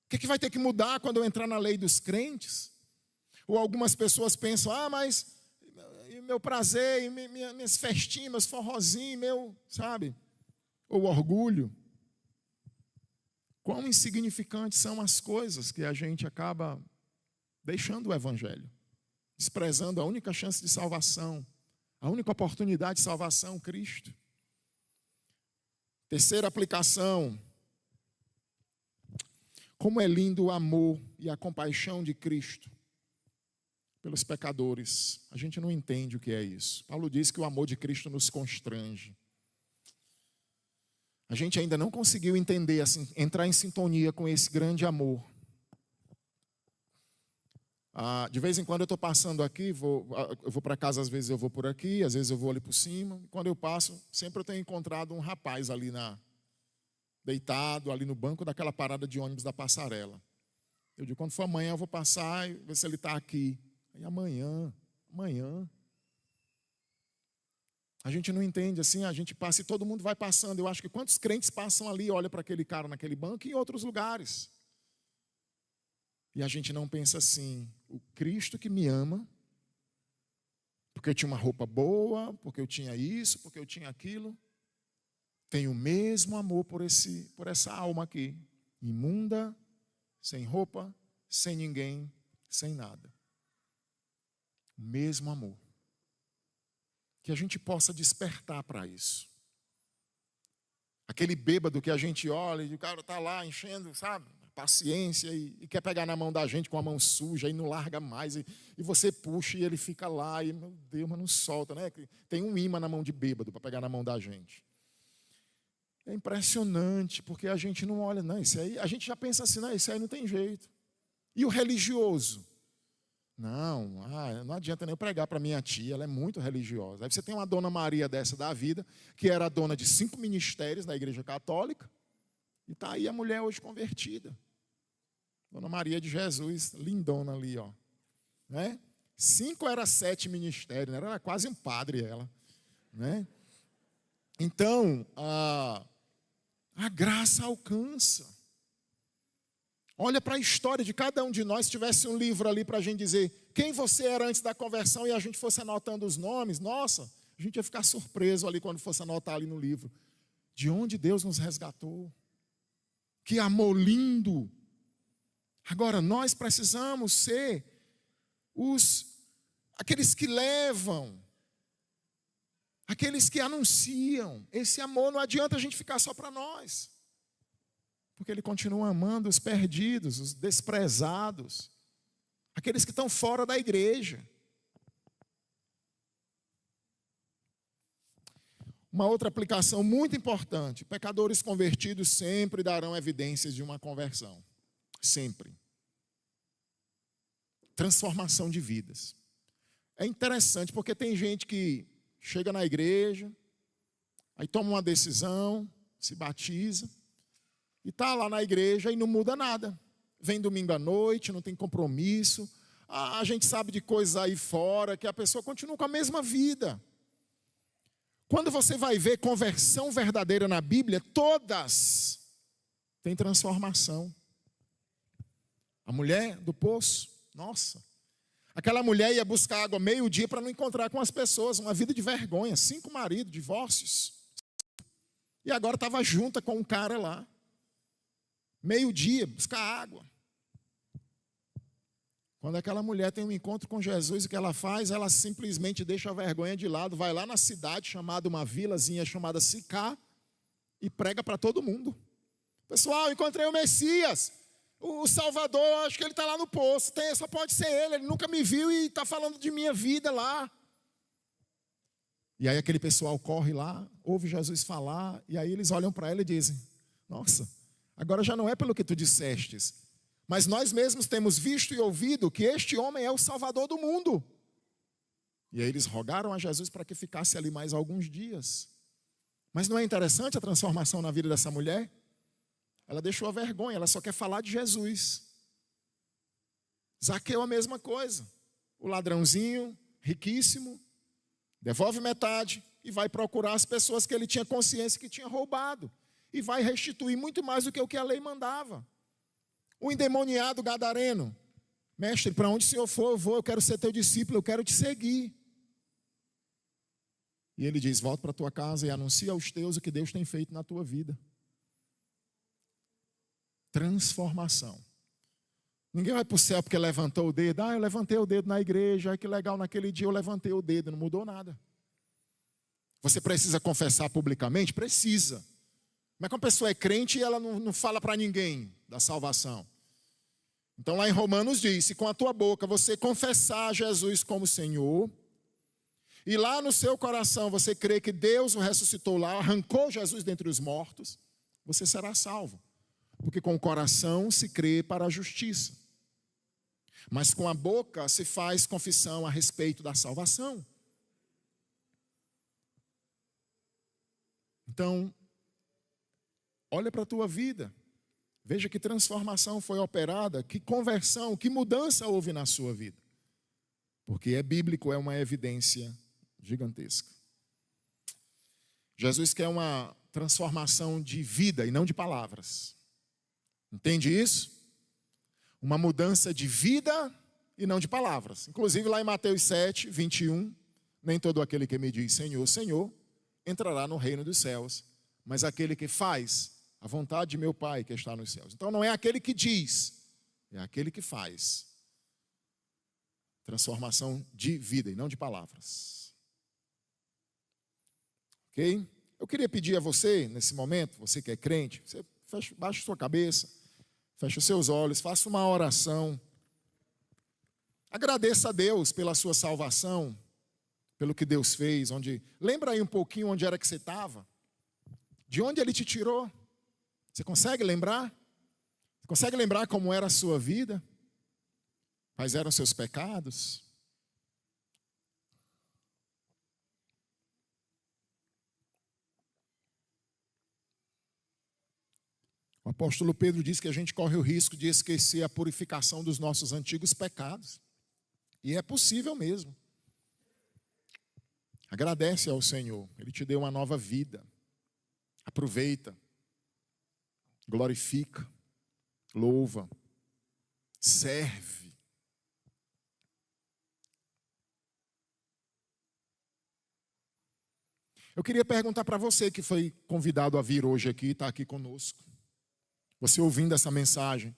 O que vai ter que mudar quando eu entrar na lei dos crentes? Ou algumas pessoas pensam, mas meu prazer, minhas festinhas, meus forrozinhos, sabe? Ou orgulho. Quão insignificantes são as coisas que a gente acaba deixando o evangelho, desprezando a única chance de salvação, a única oportunidade de salvação, Cristo. Terceira aplicação. Como é lindo o amor e a compaixão de Cristo pelos pecadores. A gente não entende o que é isso. Paulo diz que o amor de Cristo nos constrange. A gente ainda não conseguiu entender, assim, entrar em sintonia com esse grande amor. De vez em quando eu estou passando aqui, eu vou para casa, às vezes eu vou por aqui, às vezes eu vou ali por cima. Quando eu passo, sempre eu tenho encontrado um rapaz ali deitado, ali no banco daquela parada de ônibus da passarela. Eu digo, quando for amanhã eu vou passar e ver se ele está aqui. Aí amanhã. A gente não entende assim, a gente passa e todo mundo vai passando. Eu acho que quantos crentes passam ali, olha para aquele cara naquele banco e em outros lugares. E a gente não pensa assim, o Cristo que me ama, porque eu tinha uma roupa boa, porque eu tinha isso, porque eu tinha aquilo, tem o mesmo amor por essa alma aqui, imunda, sem roupa, sem ninguém, sem nada. O mesmo amor. Que a gente possa despertar para isso. Aquele bêbado que a gente olha e o cara está lá enchendo, sabe? Paciência e quer pegar na mão da gente com a mão suja e não larga mais. E você puxa e ele fica lá e, meu Deus, mas não solta, né? Tem um imã na mão de bêbado para pegar na mão da gente. É impressionante, porque a gente não olha, não, isso aí, a gente já pensa assim, não, isso aí não tem jeito. E o religioso? Não adianta nem eu pregar para minha tia, ela é muito religiosa. Aí você tem uma Dona Maria dessa da vida, que era a dona de 5 ministérios na Igreja Católica, e está aí a mulher hoje convertida. Dona Maria de Jesus, lindona ali, ó. Né? 5 era 7 ministérios, né? Era quase um padre ela. Né? Então, a graça alcança. Olha para a história de cada um de nós, se tivesse um livro ali para a gente dizer quem você era antes da conversão e a gente fosse anotando os nomes, nossa, a gente ia ficar surpreso ali quando fosse anotar ali no livro. De onde Deus nos resgatou. Que amor lindo. Agora, nós precisamos ser aqueles que levam, aqueles que anunciam. Esse amor não adianta a gente ficar só para nós. Porque ele continua amando os perdidos, os desprezados, aqueles que estão fora da igreja. Uma outra aplicação muito importante: pecadores convertidos sempre darão evidências de uma conversão. Sempre. Transformação de vidas. É interessante porque tem gente que chega na igreja, aí toma uma decisão, se batiza, e está lá na igreja e não muda nada. Vem domingo à noite, não tem compromisso. A gente sabe de coisas aí fora que a pessoa continua com a mesma vida. Quando você vai ver conversão verdadeira na Bíblia, todas têm transformação. A mulher do poço, nossa. Aquela mulher ia buscar água meio-dia para não encontrar com as pessoas, uma vida de vergonha, 5 maridos, divórcios. E agora estava junta com um cara lá. Meio-dia, buscar água. Quando aquela mulher tem um encontro com Jesus, o que ela faz? Ela simplesmente deixa a vergonha de lado, vai lá na cidade, chamada uma vilazinha chamada Sicá, e prega para todo mundo. Pessoal, encontrei o Messias, o Salvador, acho que ele está lá no poço, só pode ser ele nunca me viu e está falando de minha vida lá. E aí aquele pessoal corre lá, ouve Jesus falar, e aí eles olham para ela e dizem, nossa, agora já não é pelo que tu dissestes, Mas nós mesmos temos visto e ouvido que este homem é o Salvador do mundo. E aí eles rogaram a Jesus para que ficasse ali mais alguns dias. Mas não é interessante a transformação na vida dessa mulher? Ela deixou a vergonha, ela só quer falar de Jesus. Zaqueu a mesma coisa. O ladrãozinho, riquíssimo, devolve metade e vai procurar as pessoas que ele tinha consciência que tinha roubado. E vai restituir muito mais do que o que a lei mandava. O endemoniado gadareno: mestre, para onde o senhor for, eu vou, eu quero ser teu discípulo, eu quero te seguir. E ele diz: volta para a tua casa e anuncia aos teus o que Deus tem feito na tua vida. Transformação. Ninguém vai para o céu porque levantou o dedo. Eu levantei o dedo na igreja, que legal, naquele dia eu levantei o dedo, não mudou nada. Você precisa confessar publicamente? Precisa. Mas quando a pessoa é crente, ela não fala para ninguém da salvação. Então lá em Romanos diz: se com a tua boca você confessar Jesus como Senhor, e lá no seu coração você crê que Deus o ressuscitou lá, arrancou Jesus dentre os mortos, você será salvo. Porque com o coração se crê para a justiça, mas com a boca se faz confissão a respeito da salvação. Então, olha para a tua vida, veja que transformação foi operada, que conversão, que mudança houve na sua vida. Porque é bíblico, é uma evidência gigantesca. Jesus quer uma transformação de vida e não de palavras. Entende isso? Uma mudança de vida e não de palavras. Inclusive lá em Mateus 7, 21, nem todo aquele que me diz Senhor, Senhor, entrará no reino dos céus, mas aquele que faz a vontade de meu Pai que está nos céus. Então não é aquele que diz, é aquele que faz. Transformação de vida e não de palavras. Ok? Eu queria pedir a você, nesse momento, você que é crente, você baixe sua cabeça, feche os seus olhos, faça uma oração. Agradeça a Deus pela sua salvação, pelo que Deus fez. Lembra aí um pouquinho onde era que você estava? De onde Ele te tirou? Você consegue lembrar? Você consegue lembrar como era a sua vida? Quais eram os seus pecados? O apóstolo Pedro diz que a gente corre o risco de esquecer a purificação dos nossos antigos pecados. E é possível mesmo. Agradece ao Senhor, Ele te deu uma nova vida. Aproveita, glorifica, louva, serve. Eu queria perguntar para você que foi convidado a vir hoje aqui, está aqui conosco. Você ouvindo essa mensagem,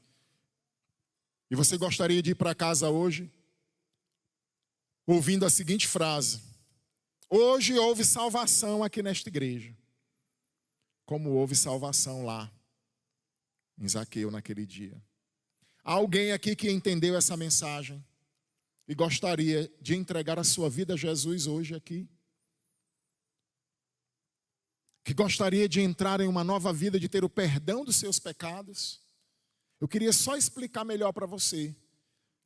e você gostaria de ir para casa hoje, ouvindo a seguinte frase: hoje houve salvação aqui nesta igreja, como houve salvação lá em Zaqueu naquele dia. Há alguém aqui que entendeu essa mensagem e gostaria de entregar a sua vida a Jesus hoje aqui? Que gostaria de entrar em uma nova vida, de ter o perdão dos seus pecados? Eu queria só explicar melhor para você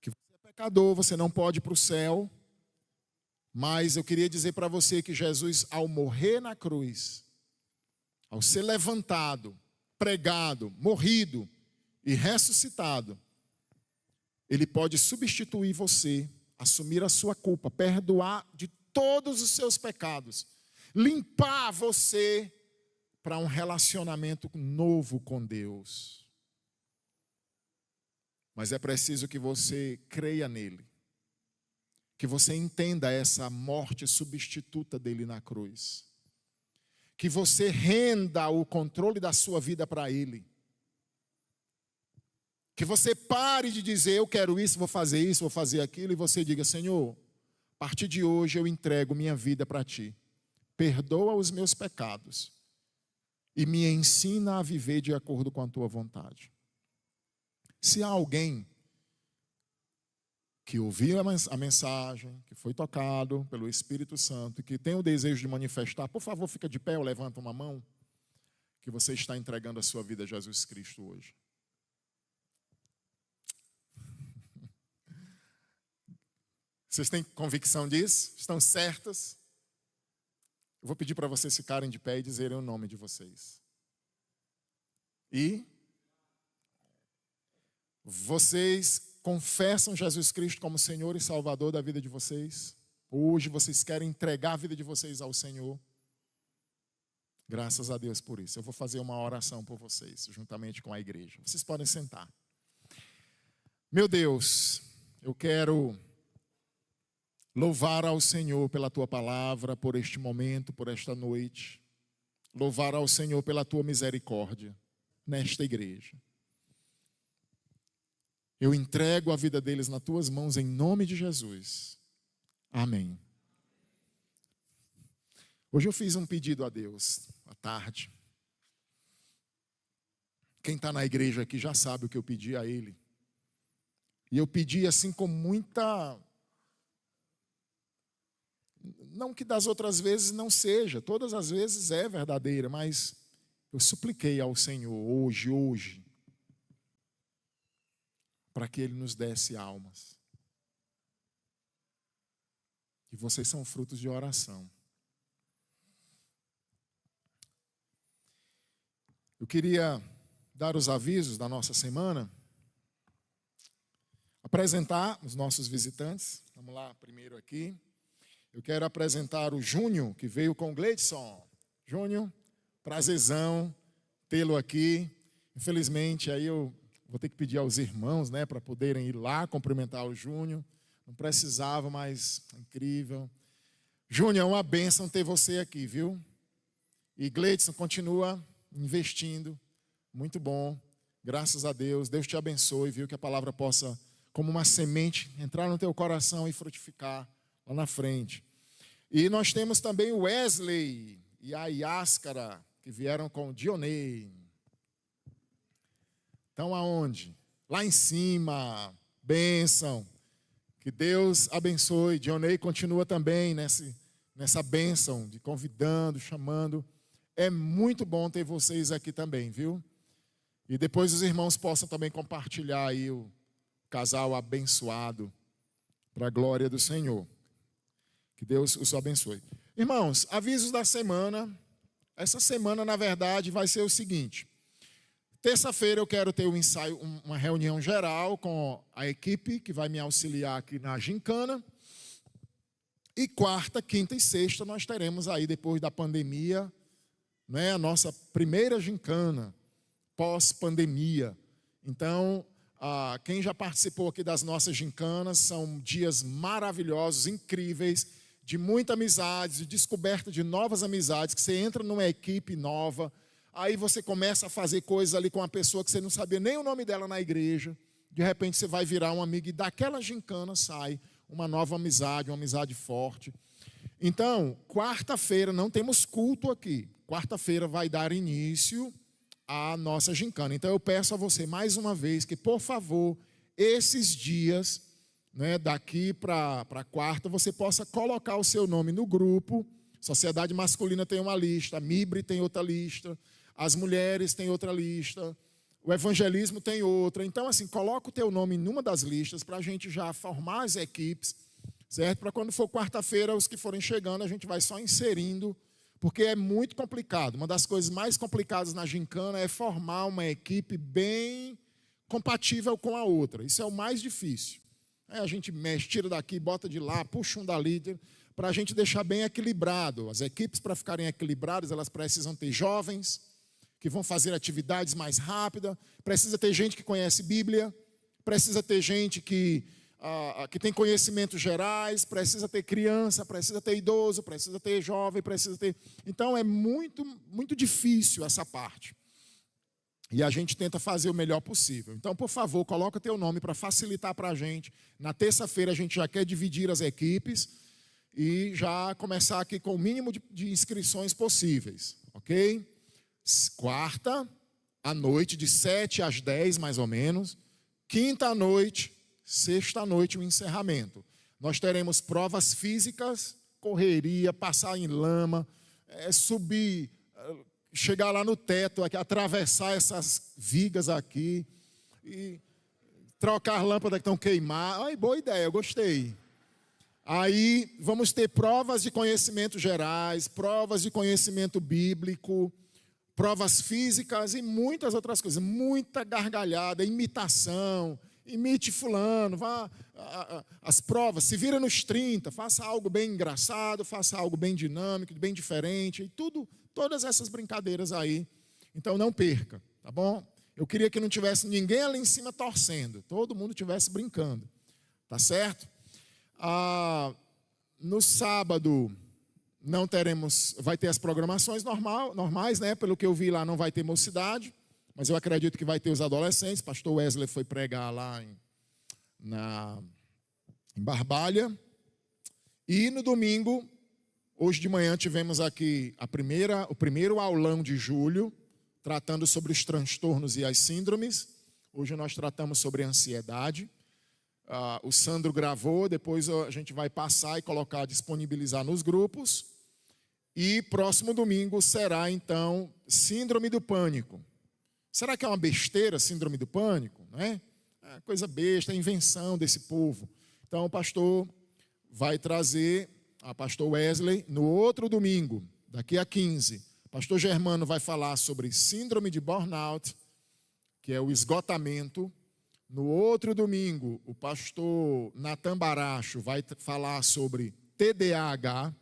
que você é pecador, você não pode ir para o céu, mas eu queria dizer para você que Jesus, ao morrer na cruz, ao ser levantado, pregado, morrido e ressuscitado, Ele pode substituir você, assumir a sua culpa, perdoar de todos os seus pecados, limpar você para um relacionamento novo com Deus. Mas é preciso que você creia nele, que você entenda essa morte substituta dele na cruz, que você renda o controle da sua vida para ele, que você pare de dizer eu quero isso, vou fazer aquilo, e você diga: Senhor, a partir de hoje eu entrego minha vida para ti. Perdoa os meus pecados e me ensina a viver de acordo com a tua vontade. Se há alguém que ouviu a mensagem, que foi tocado pelo Espírito Santo e que tem o desejo de manifestar, por favor, fica de pé ou levanta uma mão, que você está entregando a sua vida a Jesus Cristo hoje. Vocês têm convicção disso? Estão certas? Eu vou pedir para vocês ficarem de pé e dizerem o nome de vocês. E vocês confessam Jesus Cristo como Senhor e Salvador da vida de vocês? Hoje vocês querem entregar a vida de vocês ao Senhor? Graças a Deus por isso. Eu vou fazer uma oração por vocês, juntamente com a igreja. Vocês podem sentar. Meu Deus, eu quero louvar ao Senhor pela Tua palavra, por este momento, por esta noite. Louvar ao Senhor pela Tua misericórdia nesta igreja. Eu entrego a vida deles nas Tuas mãos em nome de Jesus. Amém. Hoje eu fiz um pedido a Deus, à tarde. Quem está na igreja aqui já sabe o que eu pedi a Ele. E eu pedi assim com muita... Não que das outras vezes não seja, todas as vezes é verdadeira, mas eu supliquei ao Senhor hoje, para que Ele nos desse almas. E vocês são frutos de oração. Eu queria dar os avisos da nossa semana, apresentar os nossos visitantes. Vamos lá, primeiro aqui. Eu quero apresentar o Júnior, que veio com o Gleidson. Júnior, prazerzão tê-lo aqui. Infelizmente, aí eu vou ter que pedir aos irmãos, né, para poderem ir lá cumprimentar o Júnior. Não precisava, mas incrível. Júnior, é uma bênção ter você aqui, viu? E Gleidson continua investindo. Muito bom. Graças a Deus. Deus te abençoe, viu? Que a palavra possa, como uma semente, entrar no teu coração e frutificar lá na frente. E nós temos também o Wesley e a Yáscara, que vieram com o Dionei. Estão aonde? Lá em cima. Bênção. Que Deus abençoe. Dionei continua também nessa bênção de convidando, chamando. É muito bom ter vocês aqui também, viu? E depois os irmãos possam também compartilhar aí o casal abençoado para a glória do Senhor. Que Deus os abençoe. Irmãos, avisos da semana. Essa semana, na verdade, vai ser o seguinte. Terça-feira eu quero ter um ensaio, uma reunião geral com a equipe que vai me auxiliar aqui na gincana. E quarta, quinta e sexta nós teremos aí, depois da pandemia, né, a nossa primeira gincana, pós-pandemia. Então, quem já participou aqui das nossas gincanas, são dias maravilhosos, incríveis, de muita amizade, de descoberta de novas amizades, que você entra numa equipe nova, aí você começa a fazer coisas ali com uma pessoa que você não sabia nem o nome dela na igreja, de repente você vai virar um amigo e daquela gincana sai uma nova amizade, uma amizade forte. Então, quarta-feira não temos culto aqui, quarta-feira vai dar início à nossa gincana. Então eu peço a você mais uma vez que, por favor, esses dias, né, daqui para quarta, você possa colocar o seu nome no grupo. Sociedade Masculina tem uma lista, a Mibre tem outra lista, as mulheres têm outra lista, o evangelismo tem outra. Então, assim, coloca o teu nome numa das listas para a gente já formar as equipes, certo? Para quando for quarta-feira, os que forem chegando, a gente vai só inserindo, porque é muito complicado. Uma das coisas mais complicadas na gincana é formar uma equipe bem compatível com a outra. Isso é o mais difícil. A gente mexe, tira daqui, bota de lá, puxa um dali, para a gente deixar bem equilibrado. As equipes, para ficarem equilibradas, elas precisam ter jovens que vão fazer atividades mais rápidas, precisa ter gente que conhece Bíblia, precisa ter gente que tem conhecimentos gerais, precisa ter criança, precisa ter idoso, precisa ter jovem, precisa ter... Então é muito, muito difícil essa parte. E a gente tenta fazer o melhor possível. Então, por favor, coloca teu nome para facilitar para a gente. Na terça-feira a gente já quer dividir as equipes e já começar aqui com o mínimo de inscrições possíveis, ok? Quarta à noite, de 7 às 10 mais ou menos. Quinta à noite, sexta à noite o encerramento. Nós teremos provas físicas, correria, passar em lama, subir... chegar lá no teto, aqui, atravessar essas vigas aqui e trocar as lâmpadas que estão queimadas. Ai, boa ideia, eu gostei. Aí vamos ter provas de conhecimento gerais, provas de conhecimento bíblico, provas físicas e muitas outras coisas. Muita gargalhada, imitação, imite fulano, vá as provas, se vira nos 30, faça algo bem engraçado, faça algo bem dinâmico, bem diferente, e todas essas brincadeiras aí. Então não perca, tá bom? Eu queria que não tivesse ninguém ali em cima torcendo, todo mundo estivesse brincando, tá certo? No sábado não teremos, vai ter as programações normais, né? Pelo que eu vi lá, não vai ter mocidade, mas eu acredito que vai ter os adolescentes. Pastor Wesley foi pregar lá em Barbalha. E no domingo, hoje de manhã, tivemos aqui o primeiro aulão de julho, tratando sobre os transtornos e as síndromes. Hoje nós tratamos sobre a ansiedade. O Sandro gravou, depois a gente vai passar e colocar, disponibilizar nos grupos. E próximo domingo será, então, síndrome do pânico. Será que é uma besteira, síndrome do pânico? Não é? É coisa besta, é invenção desse povo. Então, o pastor vai trazer, a pastor Wesley, no outro domingo, daqui a 15. O pastor Germano vai falar sobre síndrome de burnout, que é o esgotamento. No outro domingo, o pastor Natan Baracho vai falar sobre TDAH.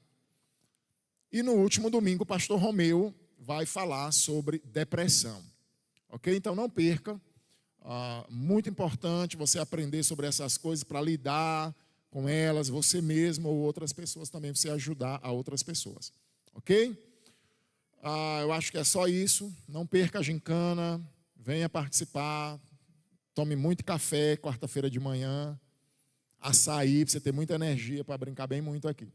E no último domingo, o pastor Romeu vai falar sobre depressão. Ok? Então não perca. Muito importante você aprender sobre essas coisas para lidar com elas, você mesmo ou outras pessoas também, você ajudar a outras pessoas. Ok? Eu acho que é só isso. Não perca a gincana. Venha participar. Tome muito café quarta-feira de manhã, açaí, para você ter muita energia para brincar bem muito aqui.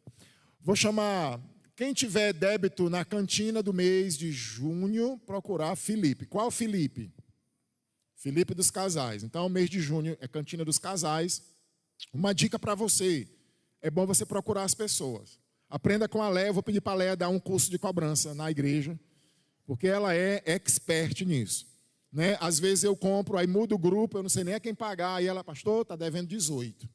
Vou chamar, quem tiver débito na cantina do mês de junho, procurar Felipe. Qual Felipe? Felipe dos casais. Então, mês de junho é cantina dos casais. Uma dica para você, é bom você procurar as pessoas. Aprenda com a Léa, eu vou pedir para a Léa dar um curso de cobrança na igreja, porque ela é expert nisso. Né? Às vezes eu compro, aí mudo o grupo, eu não sei nem a quem pagar, aí ela, pastor, está devendo 18.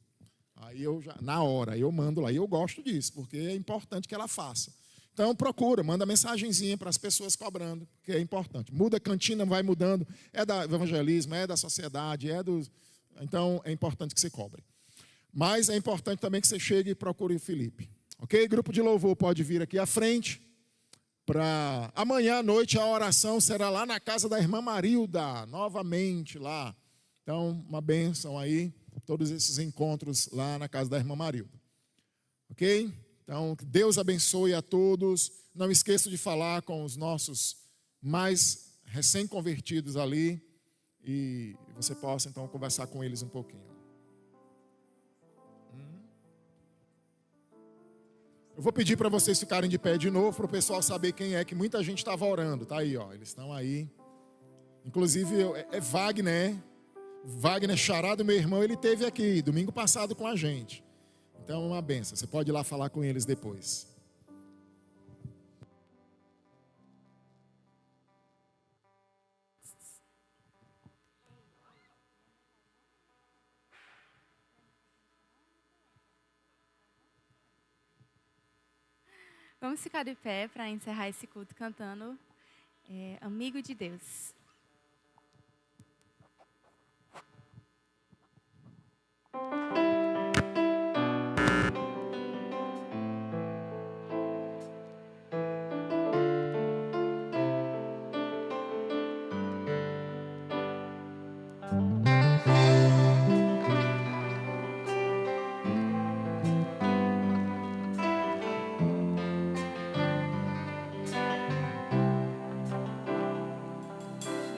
Aí eu já, na hora, eu mando lá, e eu gosto disso, porque é importante que ela faça. Então procura, manda mensagenzinha para as pessoas cobrando, que é importante. Muda a cantina, vai mudando, é do evangelismo, é da sociedade, então é importante que você cobre. Mas é importante também que você chegue e procure o Felipe. Ok? Grupo de louvor pode vir aqui à frente. Para amanhã à noite a oração será lá na casa da irmã Marilda, novamente lá. Então, uma bênção aí, todos esses encontros lá na casa da irmã Marilda. Ok? Então, que Deus abençoe a todos. Não esqueça de falar com os nossos mais recém-convertidos ali e você possa, então, conversar com eles um pouquinho. Eu vou pedir para vocês ficarem de pé de novo, para o pessoal saber quem é, que muita gente estava orando. Tá aí, ó, eles estão aí. Inclusive, é Wagner. Wagner, xará do meu irmão, ele esteve aqui, domingo passado com a gente. Então, é uma benção. Você pode ir lá falar com eles depois. Vamos ficar de pé para encerrar esse culto cantando Amigo de Deus.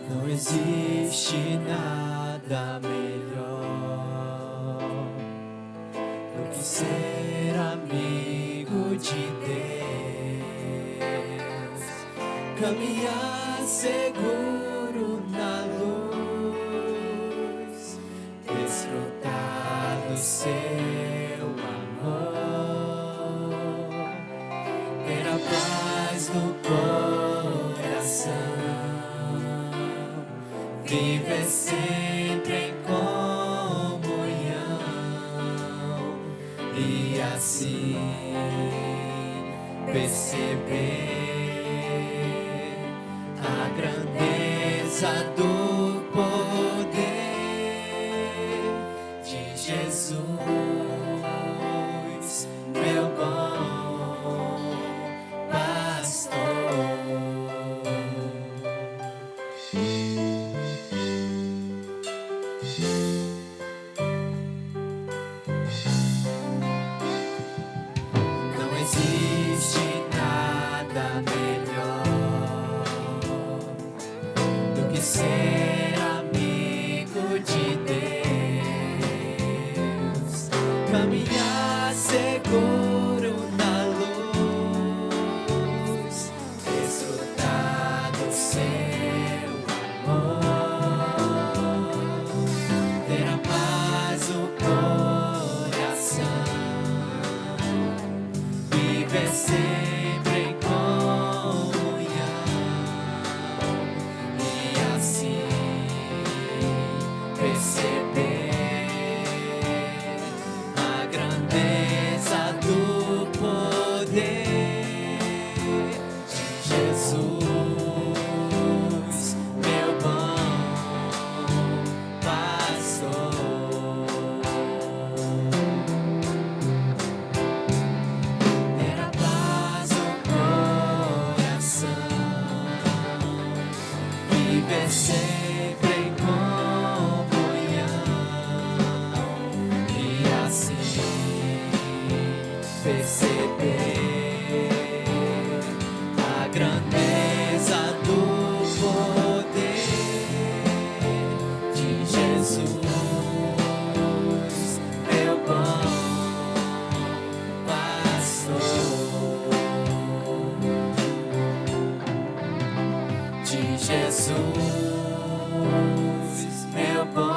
Não existe nada melhor do que ser amigo de Deus, caminhar seguro na luz, desfrutar do seu amor, ter a paz no coração. Viver sempre em comunhão e e assim perceber a grandeza do poder de Jesus, meu bom pastor. Não existe nada melhor do que ser amigo de Deus, caminhar seguro na luz, desfrutar do seu amor, ter a paz no coração, viver sempre em comunhão e assim perceber a grandeza do poder de Jesus, meu bom pastor. Ter a paz no coração, viver sempre em comunhão e assim perceber a grandeza do poder de Jesus, meu bom pastor, de Jesus, meu bom